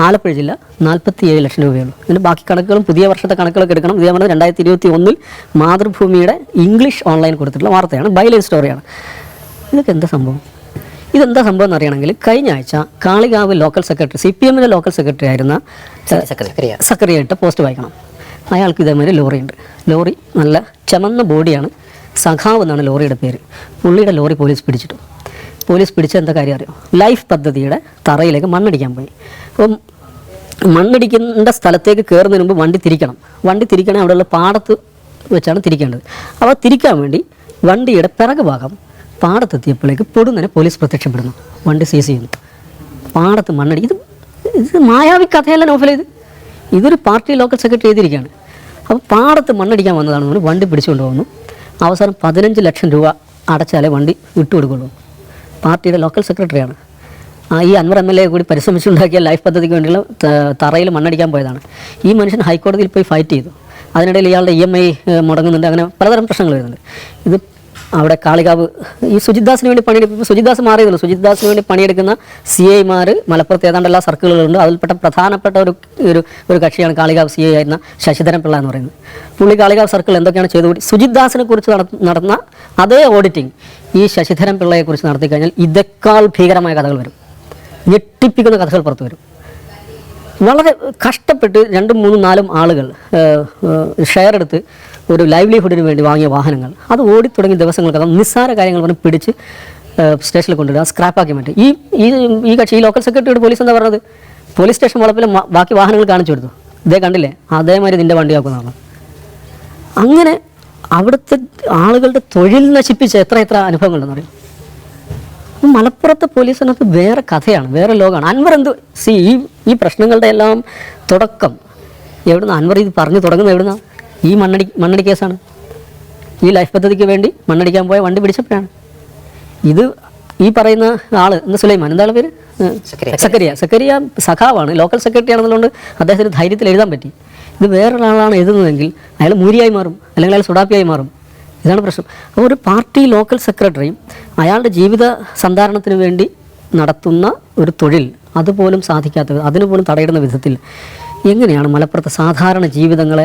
ആലപ്പുഴ ജില്ല 47 ലക്ഷം രൂപയുള്ളൂ. ഇതിൻ്റെ ബാക്കി കണക്കുകളും പുതിയ വർഷത്തെ കണക്കുകളൊക്കെ എടുക്കണം. ഇതേ പറഞ്ഞാൽ 2021 മാതൃഭൂമിയുടെ ഇംഗ്ലീഷ് ഓൺലൈൻ കൊടുത്തിട്ടുള്ള വാർത്തയാണ്, ബൈലൈൻ സ്റ്റോറിയാണ്. ഇതൊക്കെ എന്താ സംഭവം എന്ന് അറിയണമെങ്കിൽ കഴിഞ്ഞ ആഴ്ച കാളികാവ് ലോക്കൽ സെക്രട്ടറി, CPMൻ്റെ ലോക്കൽ സെക്രട്ടറി ആയിരുന്ന സക്കറിയായിട്ട് പോസ്റ്റ് വായിക്കണം. അയാൾക്ക് ഇതേമാതിരി ലോറിയുണ്ട്. ലോറി നല്ല ചമന്ന ബോഡിയാണ്, സഖാവ് എന്നാണ് ലോറിയുടെ പേര്. പുള്ളിയുടെ ലോറി പോലീസ് പിടിച്ച എന്താ കാര്യം അറിയോ? ലൈഫ് പദ്ധതിയുടെ തറയിലേക്ക് മണ്ണടിക്കാൻ പോയി. അപ്പം മണ്ണിടിക്കേണ്ട സ്ഥലത്തേക്ക് കയറുന്നതിന് മുമ്പ് വണ്ടി തിരിക്കണം. വണ്ടി തിരിക്കണേ അവിടെയുള്ള പാടത്ത് വെച്ചാണ് തിരിക്കേണ്ടത്. അപ്പോൾ തിരിക്കാൻ വേണ്ടി വണ്ടിയുടെ പിറകു ഭാഗം പാടത്തെത്തിയപ്പോഴേക്ക് പൊടുന്നനെ പോലീസ് പ്രത്യക്ഷപ്പെടുന്നു, വണ്ടി സീസ് ചെയ്യുന്നു. പാടത്ത് മണ്ണടി, ഇത് മായാവി കഥയല്ല നോവൽ, ഇതൊരു പാർട്ടി ലോക്കൽ സെക്രട്ടറി എഴുതിയിരിക്കുകയാണ്. അപ്പോൾ പാടത്ത് മണ്ണടിക്കാൻ വന്നതാണെന്ന് പറഞ്ഞ് വണ്ടി പിടിച്ചുകൊണ്ട് പോകുന്നു. അവസാനം 15 ലക്ഷം രൂപ അടച്ചാലേ വണ്ടി വിട്ടുകൊടുക്കുള്ളൂ. പാർട്ടിയുടെ ലോക്കൽ സെക്രട്ടറിയാണ്. ഈ അൻവർ MLA കൂടി പരിശ്രമിച്ചുണ്ടാക്കിയ ലൈഫ് പദ്ധതിക്ക് വേണ്ടിയുള്ള തറയിൽ മണ്ണടിക്കാൻ പോയതാണ്. ഈ മനുഷ്യൻ ഹൈക്കോടതിയിൽ പോയി ഫൈറ്റ് ചെയ്തു. അതിനിടയിൽ ഇയാളുടെ EMI മുടങ്ങുന്നുണ്ട്, അങ്ങനെ പലതരം പ്രശ്നങ്ങൾ വരുന്നുണ്ട്. ഇത് അവിടെ കാളികാവ് ഈ സുജിത് ദാസിന് വേണ്ടി പണിയെടുക്കും, സുജിത് ദാസ് മാറിയതല്ലോ, സുജിത് ദാസിന് വേണ്ടി പണിയെടുക്കുന്ന CIമാർ മലപ്പുറത്ത് ഏതാണ്ട് എല്ലാ സർക്കിളുകളുണ്ട്. അതിൽപ്പെട്ട പ്രധാനപ്പെട്ട ഒരു കക്ഷിയാണ് കാളികാവ് CI ആയിരുന്ന ശശിധരൻ പിള്ള എന്ന് പറയുന്നത്. പുള്ളി കാളികാവ് സർക്കിൾ എന്തൊക്കെയാണ് ചെയ്തുകൂടി സുജിത് ദാസിനെ കുറിച്ച് നടന്ന അതേ ഓഡിറ്റിംഗ് ഈ ശശിധരൻ പിള്ളയെക്കുറിച്ച് നടത്തി കഴിഞ്ഞാൽ ഇതേക്കാൾ ഭീകരമായ കഥകൾ വരും, ഞെട്ടിപ്പിക്കുന്ന കഥകൾ പുറത്തു വരും. വളരെ കഷ്ടപ്പെട്ട് 2, 3, 4 ആളുകൾ ഷെയർ എടുത്ത് ഒരു ലൈവ്ലിഹുഡിന് വേണ്ടി വാങ്ങിയ വാഹനങ്ങൾ അത് ഓടിത്തുടങ്ങിയ ദിവസങ്ങൾക്കകം നിസ്സാര കാര്യങ്ങൾ പറഞ്ഞ് പിടിച്ച് സ്റ്റേഷനിൽ കൊണ്ടുവരിക, സ്ക്രാപ്പാക്കി മാറ്റി. ഈ കക്ഷി, ഈ ലോക്കൽ സെക്രട്ടറിയോട് പോലീസ് എന്താ പറഞ്ഞത്? പോലീസ് സ്റ്റേഷൻ വളപ്പിൽ ബാക്കി വാഹനങ്ങൾ കാണിച്ചു കൊടുത്തു, ഇതേ കണ്ടില്ലേ, അതേമാതിരി നിൻ്റെ വണ്ടിയാക്കുന്നതാണ്. അങ്ങനെ അവിടുത്തെ ആളുകളുടെ തൊഴിൽ നശിപ്പിച്ച എത്ര അനുഭവങ്ങളുണ്ടെന്ന് പറയും. മലപ്പുറത്തെ പോലീസിനകത്ത് വേറെ കഥയാണ്, വേറെ ലോകമാണ്. അൻവർ ഈ പ്രശ്നങ്ങളുടെ എല്ലാം തുടക്കം എവിടുന്ന? അൻവർ ഇത് പറഞ്ഞു തുടങ്ങുന്നത് എവിടുന്ന? ഈ മണ്ണടി കേസാണ്. ഈ ലൈഫ് പദ്ധതിക്ക് വേണ്ടി മണ്ണടിക്കാൻ പോയ വണ്ടി പിടിച്ചപ്പോഴാണ്. ഇത് ഈ പറയുന്ന ആള് സുലൈമാൻ, എന്താണ് പേര്? സക്കരിയ സഖാവാണ്, ലോക്കൽ സെക്രട്ടറി ആണെന്നുകൊണ്ട് അദ്ദേഹത്തിന് ധൈര്യത്തിൽ എഴുതാൻ പറ്റി. ഇത് വേറൊരാളാണ് എഴുതുന്നതെങ്കിൽ അയാൾ മൂരിയായി മാറും, അല്ലെങ്കിൽ അയാൾ സുഡാപ്പിയായി മാറും. ഇതാണ് പ്രശ്നം. അപ്പോൾ ഒരു പാർട്ടി ലോക്കൽ സെക്രട്ടറിയും അയാളുടെ ജീവിത സന്ധാരണത്തിന് വേണ്ടി നടത്തുന്ന ഒരു തൊഴിൽ അതുപോലും സാധിക്കാത്തത്, അതിനുപോലും തടയിടുന്ന വിധത്തിൽ എങ്ങനെയാണ് മലപ്പുറത്തെ സാധാരണ ജീവിതങ്ങളെ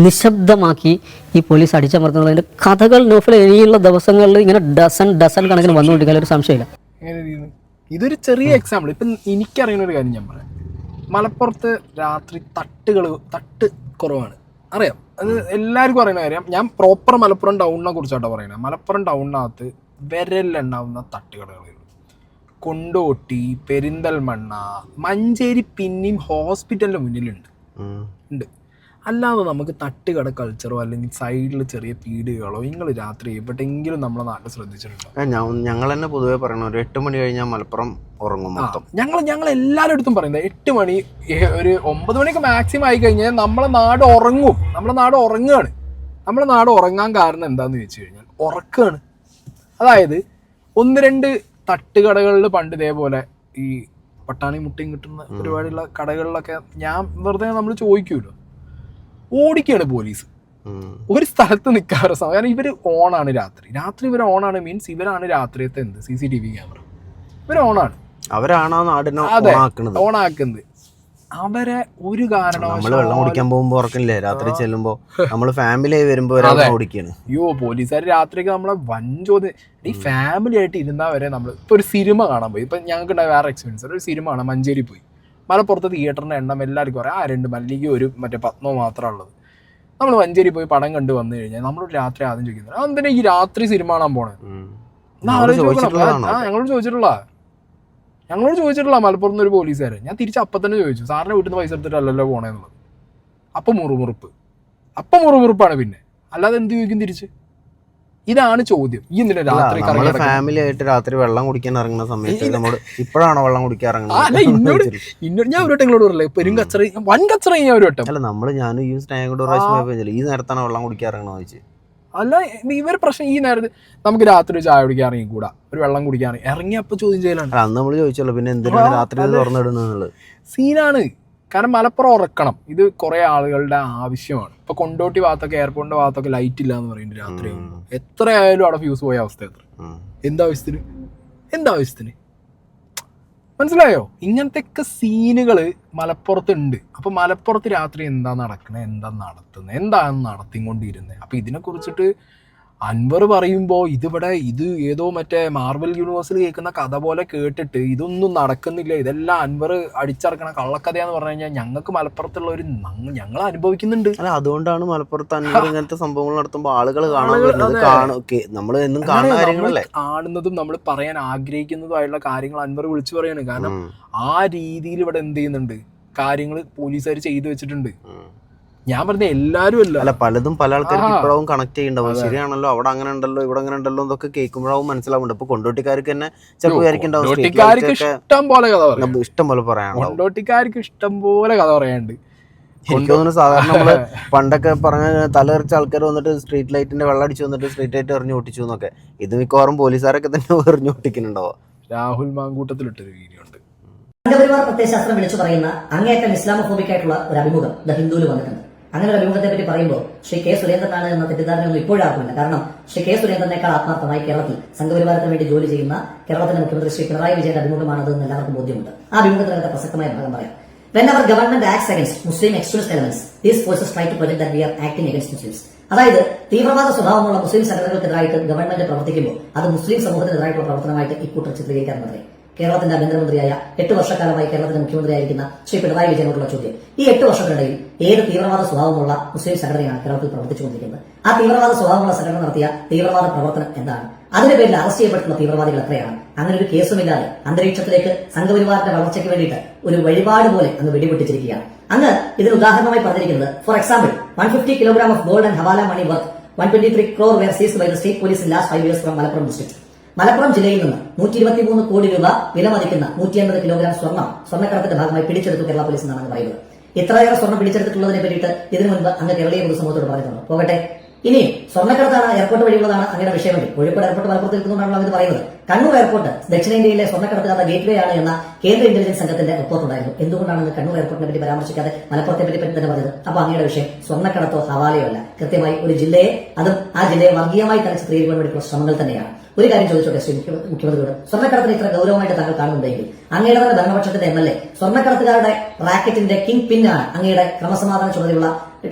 നിശബ്ദമാക്കി ഈ പോലീസ് അടിച്ചമർത്തുന്നതിൻ്റെ കഥകൾ നോഫിൽ ഇനിയുള്ള ദിവസങ്ങളിൽ ഇങ്ങനെ ഡസൻ കണക്കിന് വന്നുകൊണ്ടിരിക്കാൻ ഒരു സംശയമില്ല. ഇതൊരു ചെറിയ എക്സാമ്പിൾ. ഇപ്പം എനിക്കറിയുന്ന ഒരു കാര്യം ഞാൻ പറയാം. മലപ്പുറത്ത് രാത്രി തട്ട് കുറവാണ്, അറിയാം, അത് എല്ലാവർക്കും അറിയുന്ന കാര്യം. ഞാൻ പ്രോപ്പർ മലപ്പുറം ടൗണിനെ കുറിച്ചാട്ടോ പറയുന്നത്. മലപ്പുറം ടൗണിനകത്ത് വിരലിലെണ്ണാവുന്ന തട്ടുകടകളുണ്ട്. കൊണ്ടോട്ടി, പെരിന്തൽമണ്ണ, മഞ്ചേരി പിന്നെയും ഹോസ്പിറ്റലിൻ്റെ മുന്നിലുണ്ട്. അല്ലാതെ നമുക്ക് തട്ടുകട കൾച്ചറോ അല്ലെങ്കിൽ സൈഡിൽ ചെറിയ പീടികളോ നിങ്ങൾ രാത്രി എവിടെയെങ്കിലും നമ്മളെ നാട്ടിൽ ശ്രദ്ധിച്ചിട്ടുണ്ടോ? ഞങ്ങൾ തന്നെ പൊതുവെ പറയണ ഒരു 8 മണി കഴിഞ്ഞാൽ മലപ്പുറം ഉറങ്ങും മൊത്തം. ഞങ്ങൾ എല്ലാവരുടെ അടുത്തും പറയുന്നത് 8 മണി, ഒരു 9 മണിയൊക്കെ മാക്സിമം ആയി കഴിഞ്ഞാൽ നമ്മളെ നാട് ഉറങ്ങും. നമ്മളെ നാട് ഉറങ്ങുകയാണ്. നമ്മളെ നാട് ഉറങ്ങാൻ കാരണം എന്താണെന്ന് വെച്ച് കഴിഞ്ഞാൽ ഉറക്കമാണ്. അതായത് 1-2 തട്ടുകടകളിൽ പണ്ട് ഇതേപോലെ ഈ പട്ടാണി മുട്ടയും കിട്ടുന്ന പരിപാടിയുള്ള കടകളിലൊക്കെ ഞാൻ വെറുതെ നമ്മൾ ചോദിക്കുമല്ലോ, ഓടിക്കുകയാണ് പോലീസ്. ഒരു സ്ഥലത്ത് നിൽക്കാറ് സമയം. കാരണം ഇവർ ഓണാണ് രാത്രി ഇവർ ഓണാണ്, മീൻസ് ഇവരാണ് രാത്രിയത്തെ എന്ത് CCTV ക്യാമറ, ഇവർ ഓണാണ്, അവരാണ് ഓണാക്കുന്നത്. അവരെ ഒരു കാരണവശാലും വെള്ളം കുടിക്കാൻ പോകുമ്പോ ഉറക്കില്ലേ, രാത്രി ചെല്ലുമ്പോ നമ്മള് ഫാമിലി ആയി വരുമ്പോ ഓടിക്കാണ്. അയ്യോ, പോലീസുകാർ രാത്രിയൊക്കെ നമ്മളെ ചോദ്യം. ഈ ഫാമിലി ആയിട്ട് ഇരുന്നാൽ വരെ നമ്മൾ ഇപ്പൊ ഒരു സിനിമ കാണാൻ പോയി. ഇപ്പൊ ഞങ്ങൾക്ക് ഉണ്ടായ വേറെ എക്സ്പീരിയൻസ്, ഒരു സിനിമ കാണാൻ മഞ്ചേരി പോയി. മലപ്പുറത്ത് തിയേറ്ററിൻ്റെ എണ്ണം എല്ലാവർക്കും പറയാം, 2 മല്ലിക 1 പത്മോ മാത്രമാണ് ഉള്ളത്. നമ്മൾ മഞ്ചേരി പോയി പടം കണ്ടു വന്നു കഴിഞ്ഞാൽ നമ്മളൊരു രാത്രി ആദ്യം ചോദിക്കുന്നത് എന്തിനാ ഈ രാത്രി സിനിമ കാണാൻ പോണേ? ഞങ്ങളോട് ചോദിച്ചിട്ടുള്ള മലപ്പുറത്ത് നിന്ന് ഒരു പോലീസുകാരൻ. ഞാൻ തിരിച്ച് അപ്പം തന്നെ ചോദിച്ചു, സാറിന് വീട്ടിൽ നിന്ന് പൈസ എടുത്തിട്ടല്ലല്ലോ പോണേന്നുള്ളത്. അപ്പം മുറുമുറുപ്പാണ്. പിന്നെ അല്ലാതെ എന്ത് ചോദിക്കും തിരിച്ച്? ഇതാണ് ചോദ്യം. ഈ എന്തിനാ രാത്രി ഫാമിലി ആയിട്ട് രാത്രി വെള്ളം കുടിക്കാൻ ഇറങ്ങുന്ന സമയത്ത് നമ്മൾ ഇപ്പോഴാണോ വെള്ളം കുടിക്കാൻ ഇറങ്ങുന്നത്? ഇന്നോട് ഞാൻ ഒരു വട്ടം ഇങ്ങളോട് പറയല്ലേ, പെരും കച്ചറ വൻ കച്ചറ ഞാൻ ഒരു വട്ടം. അല്ല ഞാനും ഈ സ്നേഹം കൊണ്ട് പ്രാവശ്യം ഈ നേരത്താണ് വെള്ളം കുടിക്കാൻ ഇറങ്ങണോ ചോദിച്ചു. അല്ല, ഇവര് പ്രശ്നം ഈ നേരത്ത് നമുക്ക് രാത്രി ചായ കുടിക്കാൻ ഇറങ്ങി കൂടാ, ഒരു വെള്ളം കുടിക്കാൻ ഇറങ്ങിയപ്പോ ചോദ്യം ചെയ്യലാണ്. അന്ന് നമ്മൾ ചോദിച്ചല്ലോ പിന്നെ എന്തിനാണ് രാത്രി തുറന്നിടുന്നത്? സീനാണ്. കാരണം മലപ്പുറം ഉറക്കണം, ഇത് കുറെ ആളുകളുടെ ആവശ്യമാണ്. ഇപ്പൊ കൊണ്ടോട്ടി ഭാഗത്തൊക്കെ, എയർപോർട്ടിന്റെ ഭാഗത്തൊക്കെ ലൈറ്റ് ഇല്ല എന്ന് പറയുന്നത് രാത്രി എത്രയായാലും അവിടെ ഫ്യൂസ് പോയ അവസ്ഥ എത്ര. എന്താവശ്യത്തിന് മനസ്സിലായോ? ഇങ്ങനത്തെയൊക്കെ സീനുകള് മലപ്പുറത്തുണ്ട്. അപ്പൊ മലപ്പുറത്ത് രാത്രി എന്താ നടക്കുന്നത്, എന്താ നടത്തുന്നത്, എന്താണ് നടത്തിക്കൊണ്ടിരുന്നത്? അപ്പൊ ഇതിനെ കുറിച്ചിട്ട് അൻവർ പറയുമ്പോൾ ഇത് ഏതോ മറ്റേ മാർവൽ യൂണിവേഴ്സിൽ കേൾക്കുന്ന കഥ പോലെ കേട്ടിട്ട് ഇതൊന്നും നടക്കുന്നില്ല, ഇതെല്ലാം അൻവർ അടിച്ചിറക്കണ കള്ളക്കഥയാന്ന് പറഞ്ഞു കഴിഞ്ഞാൽ ഞങ്ങൾക്ക് മലപ്പുറത്തുള്ള ഒരു ഞങ്ങൾ അനുഭവിക്കുന്നുണ്ട്. അല്ല, അതുകൊണ്ടാണ് മലപ്പുറത്ത് അൻവർ ഇങ്ങനത്തെ സംഭവങ്ങൾ നടത്തുമ്പോൾ ആളുകൾ നമ്മൾ എന്നും കാണുന്നതും നമ്മൾ പറയാൻ ആഗ്രഹിക്കുന്നതുമായിട്ടുള്ള കാര്യങ്ങൾ അൻവർ വിളിച്ചു പറയാണ്. കാരണം ആ രീതിയിൽ ഇവിടെ എന്ത് ചെയ്യുന്നുണ്ട്, കാര്യങ്ങൾ പോലീസുകാർ ചെയ്തു വെച്ചിട്ടുണ്ട്. ഞാൻ പറഞ്ഞ എല്ലാവരും അല്ല, പലതും പല ആൾക്കാർക്ക് ഇപ്പോഴും കണക്ട് ചെയ്യണ്ടാവും. ശരിയാണല്ലോ, അവിടെ അങ്ങനെ ഉണ്ടല്ലോ, ഇവിടെ അങ്ങനെ ഉണ്ടല്ലോ എന്നൊക്കെ കേൾക്കുമ്പോഴാവും മനസ്സിലാവുന്നുണ്ട്. ഇപ്പൊ കൊണ്ടോട്ടിക്കാർക്ക് തന്നെ ചിലപ്പോൾ വിചാരിക്കണ്ടാവും ഇഷ്ടം പോലെ കഥ പറയാം, ഇഷ്ടം പോലെ പറയാനുണ്ടാവും. കൊണ്ടോട്ടിക്കാർക്ക് ഇഷ്ടം പോലെ കഥ പറയാനുണ്ട്. എനിക്ക് തോന്നുന്നു സാധാരണ നമ്മള് പണ്ടൊക്കെ പറഞ്ഞ തലതെറിച്ച ആൾക്കാർ വന്നിട്ട് സ്ട്രീറ്റ് ലൈറ്റിന്റെ വെള്ളം അടിച്ചു വന്നിട്ട് സ്ട്രീറ്റ് ലൈറ്റ് എറിഞ്ഞു പൊട്ടിച്ചു എന്നൊക്കെ. ഇത് മിക്കവാറും പോലീസുകാരൊക്കെ തന്നെ എറിഞ്ഞു പൊട്ടിക്കുന്നുണ്ടാവുക. രാഹുൽ മാങ്കൂട്ടത്തിലിട്ടൊരു വീഡിയോ ഉണ്ട്. സംഘപരിവാർ പ്രത്യയശാസ്ത്രം വിളിച്ചു പറയുന്ന അങ്ങേയറ്റം ഇസ്ലാമോഫോബിക് ആയിട്ടുള്ള ഒരു അഭിമുഖം ദ ഹിന്ദുവിൽ വന്നിട്ടുണ്ട്. അങ്ങനെ ഒരു അഭിമുഖത്തെ പറ്റി പറയുമ്പോൾ ശ്രീ കെ സുരേന്ദ്രനാണ് എന്ന തെറ്റിദ്ധാരണയൊന്നും ഇപ്പോഴാക്കുന്നില്ല. കാരണം ശ്രീ കെ സുരേന്ദ്രനേക്കാൾ ആത്മാർത്ഥമായി കേരളത്തിൽ സംഘപരിവാരത്തിന് വേണ്ടി ജോലി ചെയ്യുന്ന കേരളത്തിന്റെ മുഖ്യമന്ത്രി ശ്രീ പിണറായി വിജയന്റെ അഭിമുഖമാണത് എന്ന് എല്ലാവർക്കും ബോധ്യമുണ്ട്. ആ അഭിമുഖത്തിനകത്തെ പ്രസക്തമായ ഭാഗം പറയാം. When our government acts against Muslim extremist elements, these forces try to project that we are acting against Muslims. അതായത് തീവ്രവാദ സ്വഭാവമുള്ള മുസ്ലിം സംഘടനകൾക്കെതിരായിട്ട് ഗവൺമെന്റ് പ്രവർത്തിക്കുമ്പോൾ അത് മുസ്ലിം സമൂഹത്തിനെതിരായിട്ടുള്ള പ്രവർത്തനമായിട്ട് ഇക്കൂട്ടർ ചിത്രീകരിക്കാറുണ്ട്. കേരളത്തിന്റെ ആഭ്യന്തരമന്ത്രിയായ 8 വർഷക്കാലമായി കേരളത്തിന്റെ മുഖ്യമന്ത്രിയായിരിക്കുന്ന ശ്രീ പിണറായി വിജയനോടുള്ള ചോദ്യം, ഈ 8 വർഷത്തിനിടയിൽ ഏത് തീവ്രവാദ സ്വഭാവമുള്ള മുസ്ലിം സംഘടനയാണ് കേരളത്തിൽ പ്രവർത്തിച്ചുകൊണ്ടിരിക്കുന്നത്? ആ തീവ്രവാദ സ്വഭാവമുള്ള സംഘടന നടത്തിയ തീവ്രവാദ പ്രവർത്തനം എന്താണ്? അതിന്റെ പേരിൽ അറസ്റ്റ് ചെയ്യപ്പെട്ടുള്ള തീവ്രവാദികൾ എത്രയാണ്? അങ്ങനെ ഒരു കേസുമില്ലാതെ അന്തരീക്ഷത്തിലേക്ക് സംഘപരിവാറിന്റെ വളർച്ചയ്ക്ക് വേണ്ടിയിട്ട് ഒരു വഴിപാട് പോലെ അങ്ങ് വെടിപൊട്ടിച്ചിരിക്കുകയാണ്. അങ്ങ് ഇതിന് ഉദാഹരണമായി പറഞ്ഞിരിക്കുന്നത്, for example 150 kilogram of gold and hawala money worth 123 crore were seized by the state police in last 5 years from Malappuram district. Malappuram ജില്ലയിൽ നിന്ന് 123 കോടി രൂപ വില മതിക്കുന്ന 150 കിലോഗ്രാം സ്വർണ്ണക്കടത്തിന്റെ ഭാഗമായി പിടിച്ചെടുത്തു കേരള പോലീസ് എന്നാണ് പറയുന്നത്. ഇത്രയേറെ സ്വർണ്ണം പിടിച്ചെടുത്തിട്ടുള്ളതിനെ പറ്റിയിട്ട് ഇതിനു മുൻപ് അങ്ങ് കേരളീയ പൊതുസമൂഹത്തോട് പറഞ്ഞിട്ടുണ്ട്. പോകട്ടെ, ഇനിയും സ്വർണ്ണക്കടത്താണ്, എയർപോർട്ട് വഴിയുള്ളതാണ് അങ്ങയുടെ വിഷയമെങ്കിൽ കോഴിക്കോട് എയർപോർട്ട് മലപ്പുറത്ത് നിൽക്കുന്നതുകൊണ്ടാണല്ലോ അവർ പറയുന്നത്. കണ്ണൂർ എയർപോർട്ട് ദക്ഷിണേന്ത്യയിലെ സ്വർണ്ണക്കടത്തുകാരുടെ ഗേറ്റ്വേ ആണ് എന്ന കേന്ദ്ര ഇന്റലിജൻസ് സംഘത്തിന്റെ റിപ്പോർട്ട് ഉണ്ടായിരുന്നു. എന്തുകൊണ്ടാണ് കണ്ണൂർ എയർപോർട്ടിനെ പറ്റി പരാമർശിക്കാതെ മലപ്പുറത്തെ പറ്റി തന്നെ പറഞ്ഞത്? അപ്പൊ അങ്ങയുടെ വിഷയം സ്വർണ്ണക്കടത്തോ ഹവാലയോ അല്ല, കൃത്യമായി ഒരു ജില്ലയെ, അതും ആ ജില്ലയെ വർഗീയമായി തന്നെ ചിത്രീകരിക്കാൻ വേണ്ടിയിട്ടുള്ള ശ്രമങ്ങൾ തന്നെയാണ്. ഒരു കാര്യം ചോദിച്ചോട്ടെ ശ്രീ മുഖ്യമന്ത്രിയോട്, സ്വർണ്ണക്കടത്തിന് ഇത്ര ഗൗരവമായിട്ട് താങ്കൾ കാണുന്നുണ്ടെങ്കിൽ അങ്ങയുടെ തന്നെ ഭരണപക്ഷത്തിന്റെ MLA സ്വർണ്ണക്കടത്തുകാരുടെ റാക്കറ്റിന്റെ കിങ് പിന്നാണ് അങ്ങയുടെ ക്രമസമാധാന ചുമതലയുള്ള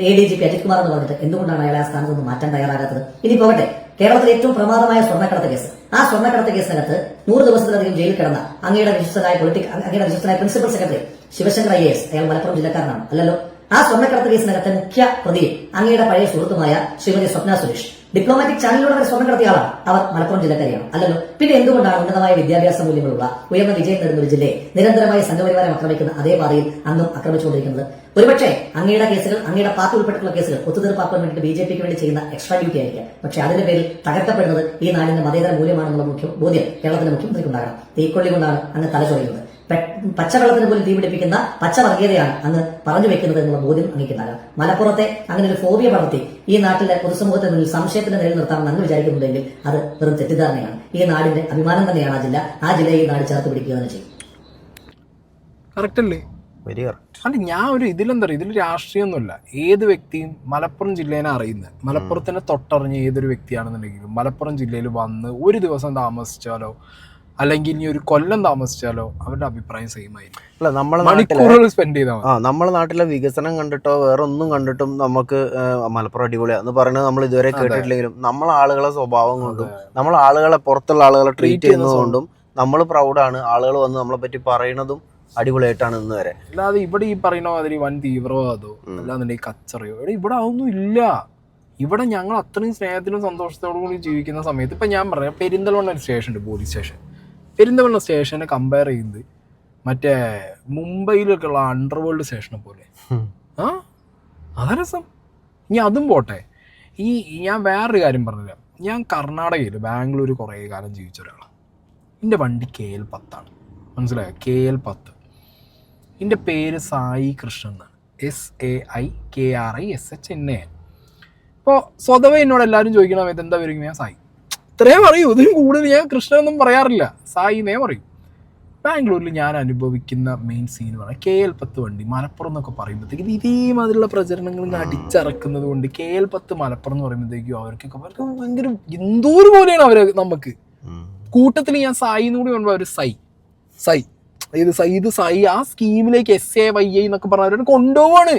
ADGP അജിത് കുമാർ എന്ന് പറഞ്ഞിട്ട് എന്തുകൊണ്ടാണ് അയാളെ ആ സ്ഥാനത്ത് നിന്ന് മാറ്റാൻ തയ്യാറാകാത്തത്? ഇനി പോകട്ടെ, കേരളത്തിലെ ഏറ്റവും പ്രമാദമായ സ്വർണ്ണക്കടത്ത് കേസ്, ആ സ്വർണ്ണക്കടത്ത് കേസിനകത്ത് 100 ദിവസത്തിലധികം ജയിലിൽ കിടന്ന അങ്ങയുടെ വിശ്വസ്തനായ പ്രിൻസിപ്പൽ സെക്രട്ടറി ശിവശങ്കർ IAS, അയാൾ മലപ്പുറം ജില്ലക്കാരനാണ് അല്ലല്ലോ. ആ സ്വർണ്ണക്കടത്ത് കേസിനകത്തെ മുഖ്യ പ്രതിയെ അങ്ങയുടെ പഴയ സുഹൃത്തുമായ ശ്രീമതി സ്വപ്ന സുരേഷ് ഡിപ്ലോമാറ്റിക് ചാനലിലൂടെ അവർ സ്വർണ്ണം കടത്തിയാളാണ്. അവർ മലപ്പുറം ജില്ലക്കാരിയാണ് അല്ലല്ലോ. പിന്നെ എന്തുകൊണ്ടാണ് ഉന്നതമായ വിദ്യാഭ്യാസ മൂല്യങ്ങളുള്ള ഉയർന്ന വിജയം നേടുന്ന ഒരു ജില്ലയെ നിരന്തരമായി സംഘപരിവാരം ആക്രമിക്കുന്ന അതേ പാതയിൽ അന്നും ആക്രമിച്ചുകൊണ്ടിരിക്കുന്നത്? ഒരുപക്ഷെ അങ്ങയുടെ കേസുകൾ, അങ്ങയുടെ പാർട്ടി ഉൾപ്പെട്ടിട്ടുള്ള കേസുകൾ ഒത്തുതീർപ്പാക്കാൻ വേണ്ടി BJPക്ക് വേണ്ടി ചെയ്യുന്ന എക്സ്ട്രാ ഡ്യൂട്ടി ആയിരിക്കാം. പക്ഷെ അതിന്റെ പേരിൽ തകർക്കപ്പെടുന്നത് ഈ നാടിന്റെ മതേതര മൂല്യമാണെന്നുള്ള ബോധ്യം കേരളത്തിന്റെ മുഖ്യമന്ത്രിക്കുണ്ടാകണം. തീക്കൊള്ളി കൊണ്ടാണ് അങ്ങ് തലചൊറിയുന്നത്. പച്ചവെള്ളത്തിന് പോലും തീപിടിപ്പിക്കുന്ന പച്ചവർഗീയതയാണ് അങ്ങ് പറഞ്ഞു വെക്കുന്നത് എന്നുള്ള ബോധ്യം അങ്ങേക്കുണ്ടാകാം. മലപ്പുറത്തെ അങ്ങനെ ഒരു ഫോബിയ വളർത്തി ഈ നാട്ടിലെ പൊതുസമൂഹത്തിന് മുന്നിൽ സംശയത്തിന്റെ നിലയിൽ നിർത്താമെന്ന് അങ്ങ് വിചാരിക്കുന്നുണ്ടെങ്കിൽ അത് വെറും തെറ്റിദ്ധാരണയാണ്. ഈ നാടിന്റെ അഭിമാനം തന്നെയാണ് ആ ജില്ല. ആ ജില്ലയെ ഈ നാട് ചേർത്ത് പിടിക്കുക തന്നെ ചെയ്യും. കറക്റ്റ് അല്ലേ? Very correct. അല്ല, ഞാൻ ഒരു ഇതിലെന്താ പറയുക, ഇതിൽ രാഷ്ട്രീയമൊന്നുമില്ല. ഏത് വ്യക്തിയും മലപ്പുറം ജില്ലേനെ അറിയുന്നത്, മലപ്പുറത്തിനെ തൊട്ടറിഞ്ഞ ഏതൊരു വ്യക്തിയാണെന്നുണ്ടെങ്കിലും മലപ്പുറം ജില്ലയിൽ വന്ന് ഒരു ദിവസം താമസിച്ചാലോ അല്ലെങ്കിൽ ഇനി ഒരു കൊല്ലം താമസിച്ചാലോ അവരുടെ അഭിപ്രായം സെയിം ആയിരിക്കും. അല്ല, നമ്മളെ നാട്ടിലെ വികസനം കണ്ടിട്ടോ വേറെ ഒന്നും കണ്ടിട്ടും നമുക്ക് മലപ്പുറം അടിപൊളിയാന്ന് പറയുന്നത് നമ്മൾ ഇതുവരെ കേട്ടിട്ടില്ലെങ്കിലും നമ്മളെ ആളുകളെ സ്വഭാവം കൊണ്ടും നമ്മൾ ആളുകളെ പുറത്തുള്ള ആളുകളെ ട്രീറ്റ് ചെയ്യുന്നത് കൊണ്ടും നമ്മൾ പ്രൗഡാണ്. ആളുകൾ വന്ന് നമ്മളെ പറ്റി പറയുന്നതും അടിപൊളിയായിട്ടാണ് ഇന്ന് വരെ. അല്ലാതെ ഇവിടെ ഈ പറയുന്ന മാതിരി വൻ തീവ്രവാദോ അല്ലാന്നുണ്ടെങ്കിൽ കച്ചറയോ ഇവിടെ അതൊന്നും ഇല്ല. ഇവിടെ ഞങ്ങൾ അത്രയും സ്നേഹത്തിലും സന്തോഷത്തോടും കൂടി ജീവിക്കുന്ന സമയത്ത് ഇപ്പം ഞാൻ പറയാം, പെരിന്തൽമണ്ണ ഒരു സ്റ്റേഷൻ ഉണ്ട്, പോലീസ് സ്റ്റേഷൻ. പെരിന്തൽമണ്ണ സ്റ്റേഷനെ കമ്പയർ ചെയ്യുന്നത് മറ്റേ മുംബൈയിലൊക്കെയുള്ള അണ്ടർവേൾഡ് സ്റ്റേഷനെ പോലെ. അതാ രസം. ഇനി അതും പോട്ടെ, ഞാൻ വേറൊരു കാര്യം പറഞ്ഞില്ല. ഞാൻ കർണാടകയിൽ ബാംഗ്ലൂർ കുറേ കാലം ജീവിച്ച ഒരാളാണ്. എൻ്റെ വണ്ടി KL 10 ആണ്, മനസ്സിലായോ? KL 10. എൻ്റെ പേര് സായി കൃഷ്ണൻ എന്നാണ്, SAIKRISHNA. ഇപ്പോൾ സ്വതവേ എന്നോട് എല്ലാവരും ചോദിക്കണ സമയത്ത് എന്താ വരും, ഞാൻ സായി ഇത്രയും പറയൂ. ഇതിന് കൂടുതൽ ഞാൻ കൃഷ്ണനൊന്നും പറയാറില്ല, സായി എന്നേ പറയും. ബാംഗ്ലൂരിൽ ഞാൻ അനുഭവിക്കുന്ന മെയിൻ സീൻ പറഞ്ഞാൽ KL 10 വണ്ടി മലപ്പുറം എന്നൊക്കെ പറയുമ്പോഴത്തേക്ക് ഇത് ഇതേമാതിരിയുള്ള പ്രചരണങ്ങൾ അടിച്ചിറക്കുന്നത് കൊണ്ട് KL 10 മലപ്പുറം എന്ന് പറയുമ്പോഴത്തേക്കും അവർക്ക് ഭയങ്കര എന്തോരു പോലെയാണ് അവർ നമുക്ക്. കൂട്ടത്തിൽ ഞാൻ സായി എന്ന് കൂടി പറയുമ്പോൾ അവർ ഇത് സൈ ആ സ്കീമിലേക്ക് SAYI എന്നൊക്കെ പറഞ്ഞ അവരോട് കൊണ്ടുപോവാണ്.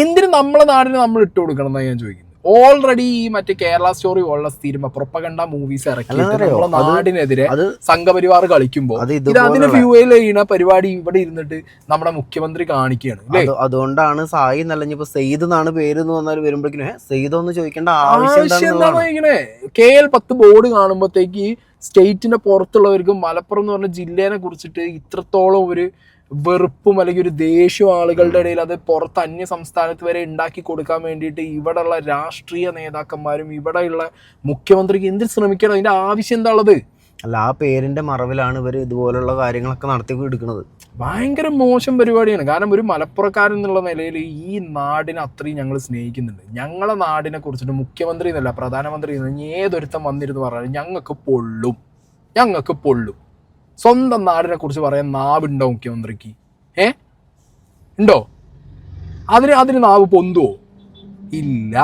എന്തിനു നമ്മളെ നാടിനെ നമ്മൾ ഇട്ട് കൊടുക്കണം എന്നാണ് ഞാൻ ചോദിക്കുന്നത്. ഓൾറെഡി ഈ മറ്റേ കേരള സ്റ്റോറി പോലുള്ള സ്ഥിരം പ്രൊപ്പഗണ്ട മൂവീസ് ഇറക്കിയിട്ട് നമ്മളെ നാടിനെതിരെ സംഘപരിവാർ കളിക്കുമ്പോൾ ഇത് അതിന് ഫ്യൂവൽ ചെയ്യുന്ന പരിപാടി ഇവിടെ ഇരുന്നിട്ട് നമ്മുടെ മുഖ്യമന്ത്രി കാണിക്കുകയാണ്. അതുകൊണ്ടാണ് സായി നല്ല ഇപ്പൊ സെയ്ദ് എന്നാണ് പേര് എന്ന് വന്നാൽ വരുമ്പോഴേക്കും സെയ്ദോന്ന് ചോദിക്കേണ്ട ആവശ്യം എന്താണ് ഇങ്ങനെ. KL 10 ബോർഡ് കാണുമ്പോഴത്തേക്ക് സ്റ്റേറ്റിന്റെ പുറത്തുള്ളവർക്കും മലപ്പുറം എന്ന് പറഞ്ഞ ജില്ലേനെ കുറിച്ചിട്ട് ഇത്രത്തോളം ഒരു വെറുപ്പും അല്ലെങ്കിൽ ഒരു ദേഷ്യവും ആളുകളുടെ ഇടയിൽ അത് പുറത്ത് അന്യ സംസ്ഥാനത്ത് വരെ ഉണ്ടാക്കി കൊടുക്കാൻ വേണ്ടിയിട്ട് ഇവിടെയുള്ള രാഷ്ട്രീയ നേതാക്കന്മാരും ഇവിടെയുള്ള മുഖ്യമന്ത്രിക്ക് എന്തിന് ശ്രമിക്കണം? അതിൻ്റെ ആവശ്യം എന്താ ഉള്ളത്? അല്ല, ആ പേരിന്റെ മറവിലാണ് ഇവർ ഇതുപോലുള്ള കാര്യങ്ങളൊക്കെ നടത്തി എടുക്കുന്നത്. ഭയങ്കര മോശം പരിപാടിയാണ്. കാരണം ഒരു മലപ്പുറക്കാരൻ എന്നുള്ള നിലയിൽ ഈ നാടിനെ അത്രയും ഞങ്ങൾ സ്നേഹിക്കുന്നുണ്ട്. ഞങ്ങളെ നാടിനെ കുറിച്ചിട്ട് മുഖ്യമന്ത്രി എന്നല്ല പ്രധാനമന്ത്രി ഏതൊരുത്തം വന്നിരുന്ന് പറഞ്ഞാൽ ഞങ്ങൾക്ക് പൊള്ളും. സ്വന്തം നാടിനെ കുറിച്ച് പറയാൻ നാവുണ്ടോ മുഖ്യമന്ത്രിക്ക്? ഉണ്ടോ? അതിന് നാവ് പൊന്തുവോ? ഇല്ല.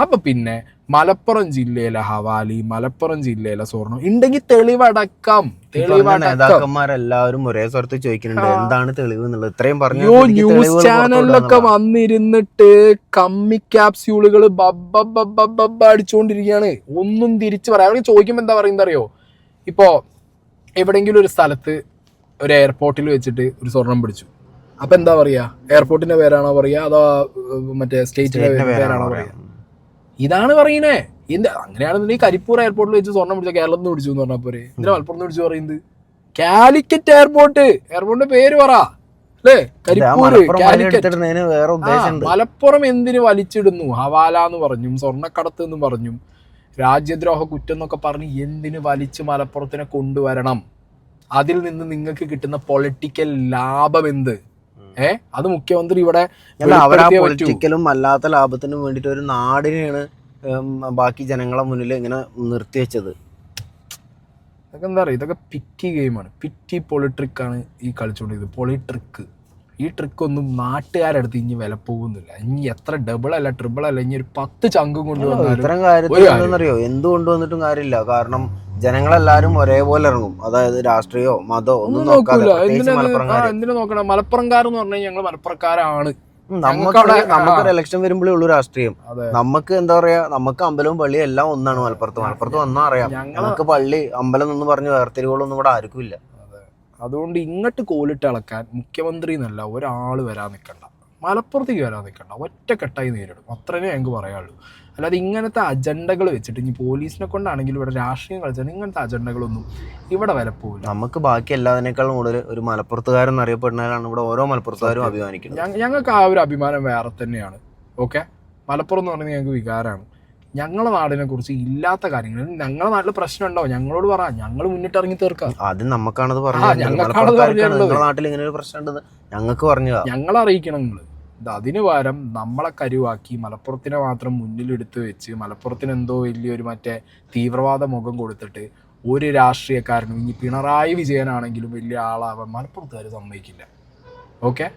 അപ്പൊ പിന്നെ മലപ്പുറം ജില്ലയിലെ ഹവാലി, മലപ്പുറം ജില്ലയിലെ സ്വർണം ഉണ്ടെങ്കിൽ തെളിവടക്കം നേതാക്കന്മാരെല്ലാവരും ഒരേ സ്വരത്തിൽ ചോദിക്കുന്നുണ്ട് എന്താണ് തെളിവ് എന്നുള്ളത്. ഇത്രയും പറഞ്ഞു ന്യൂസ് ചാനലിലൊക്കെ വന്നിരുന്നിട്ട് കമ്മി ക്യാപ്സ്യൂളുകൾ ബബ്ബ അടിച്ചുകൊണ്ടിരിക്കുകയാണ്. ഒന്നും തിരിച്ചു പറയാം. അവർ ചോദിക്കുമ്പോൾ എന്താ പറയുന്നത് അറിയോ? ഇപ്പോ എവിടെയെങ്കിലും ഒരു സ്ഥലത്ത് ഒരു എയർപോർട്ടിൽ വെച്ചിട്ട് ഒരു സ്വർണം പിടിച്ചു. അപ്പൊ എന്താ പറയാ? എയർപോർട്ടിന്റെ പേരാണോ പറയാ അതോ മറ്റേ സ്റ്റേറ്റിന്റെ പേരാണോ പറയാ? ഇതാണ് പറയുന്നേ. അങ്ങനെയാണെന്നുണ്ടെങ്കിൽ കരിപ്പൂർ എയർപോർട്ടിൽ വെച്ച് സ്വർണ്ണം പിടിച്ച കേരളത്തിൽ നിന്ന് പിടിച്ചു എന്ന് പറഞ്ഞാൽ പോരെ? എന്തിനാ മലപ്പുറത്ത് നിന്ന് പിടിച്ചു പറയുന്നത്? കാലിക്കറ്റ് എയർപോർട്ടിന്റെ പേര് പറ അല്ലേ? കരിപ്പൂര്, മലപ്പുറം എന്തിനു വലിച്ചിടുന്നു? ഹവാല എന്ന് പറഞ്ഞും സ്വർണ്ണക്കടത്ത് എന്ന് പറഞ്ഞും രാജ്യദ്രോഹ കുറ്റം എന്നൊക്കെ പറഞ്ഞ് എന്തിനു വലിച്ച് മലപ്പുറത്തിനെ കൊണ്ടുവരണം? അതിൽ നിന്ന് നിങ്ങൾക്ക് കിട്ടുന്ന പൊളിറ്റിക്കൽ ലാഭം എന്ത്? അത് മുഖ്യമന്ത്രി ഇവിടെ പൊളിറ്റിക്കലും അല്ലാത്ത ലാഭത്തിനും വേണ്ടിട്ട് ഒരു നാടിനെയാണ് ബാക്കി ജനങ്ങളെ മുന്നിൽ ഇങ്ങനെ നിർത്തിവെച്ചത്. ഇതൊക്കെ എന്താ പറയുക? ഇതൊക്കെ പിറ്റി ഗെയിമാണ്, പിറ്റി പൊളിട്രിക്കാണ് ഈ കളിച്ചുകൊണ്ടിരിക്കുന്നത്. പൊളിട്രിക്ക്. ഈ ട്രിക്കൊന്നും നാട്ടുകാരടുത്ത് ഇനി വില പോകുന്നില്ല. ഇനി എത്ര ഡബിൾ അല്ല ട്രിപ്പിൾ അല്ല, ഇനി ഒരു 10 ചങ്കും കൊണ്ടുവന്നാലും ഇത്തരം കാര്യത്തിലറിയോ എന്ത് കൊണ്ടുവന്നിട്ടും കാര്യമില്ല. കാരണം ജനങ്ങളെല്ലാരും ഒരേപോലെ ഇറങ്ങും. അതായത് രാഷ്ട്രീയോ മതമോ ഒന്നും നോക്കാതെ. എന്തിനു നോക്കണം? മലപ്പുറംകാരെന്ന് പറഞ്ഞാൽ ഞങ്ങൾ മലപ്പുറക്കാരാണ്. നമുക്കൊരു ഇലക്ഷൻ വരുമ്പോഴേ ഉള്ളൂ രാഷ്ട്രീയം. നമുക്ക് എന്താ പറയാ, നമുക്ക് അമ്പലവും പള്ളിയും എല്ലാം ഒന്നാണ്. മലപ്പുറത്ത് വന്നാ അറിയാം. ഞങ്ങൾക്ക് പള്ളി അമ്പലം എന്ന് പറഞ്ഞ് വേർതിരിവുകളൊന്നും ഇവിടെ ആർക്കും ഇല്ല. അതുകൊണ്ട് ഇങ്ങോട്ട് കോലിട്ട് ഇളക്കാൻ മുഖ്യമന്ത്രി എന്നല്ല ഒരാൾ വരാൻ നിൽക്കണ്ട, മലപ്പുറത്തേക്ക് വരാൻ നിൽക്കണ്ട. ഒറ്റക്കെട്ടായി നേരിടും. അത്രേ ഞങ്ങൾക്ക് പറയാനുള്ളൂ. അല്ലാതെ ഇങ്ങനത്തെ അജണ്ടകൾ വെച്ചിട്ട് ഇനി പോലീസിനെ കൊണ്ടാണെങ്കിലും ഇവിടെ രാഷ്ട്രീയം കളിച്ചാൽ ഇങ്ങനത്തെ അജണ്ടകളൊന്നും ഇവിടെ വില പോകില്ല. നമുക്ക് ബാക്കി എല്ലാതിനേക്കാളും കൂടുതൽ ഒരു മലപ്പുറത്തുകാരൻ എന്നറിയപ്പെടുന്നതിനാണ് ഇവിടെ ഓരോ മലപ്പുറത്തുകാരും അഭിമാനിക്കുന്നത്. ഞങ്ങൾക്ക് ആ ഒരു അഭിമാനം വേറെ തന്നെയാണ്. ഓക്കെ, മലപ്പുറം എന്ന് പറയുന്നത് ഞങ്ങൾക്ക് വികാരമാണ്. ഞങ്ങളെ നാടിനെ കുറിച്ച് ഇല്ലാത്ത കാര്യങ്ങൾ ഞങ്ങളെ നാട്ടിൽ പ്രശ്നം ഉണ്ടോ ഞങ്ങളോട് പറ, ഞങ്ങൾ മുന്നിട്ടിറങ്ങി തീർക്കാം. അത് നമുക്കാണത് പറഞ്ഞത്. നാട്ടിൽ ഇങ്ങനെ ഒരു പ്രശ്നം ഉണ്ടെന്ന് ഞങ്ങൾക്ക് പറഞ്ഞു ഞങ്ങളെ അറിയിക്കണം നിങ്ങൾ. അതിന് പകരം നമ്മളെ കരുവാക്കി മലപ്പുറത്തിനെ മാത്രം മുന്നിലെടുത്ത് വെച്ച് മലപ്പുറത്തിന് എന്തോ വലിയൊരു മറ്റേ തീവ്രവാദ മുഖം കൊടുത്തിട്ട് ഒരു രാഷ്ട്രീയക്കാരനും ഇനി പിണറായി വിജയനാണെങ്കിലും വലിയ ആളാവാൻ മലപ്പുറത്തുകാർ സമ്മതിക്കില്ല. ഓക്കെ.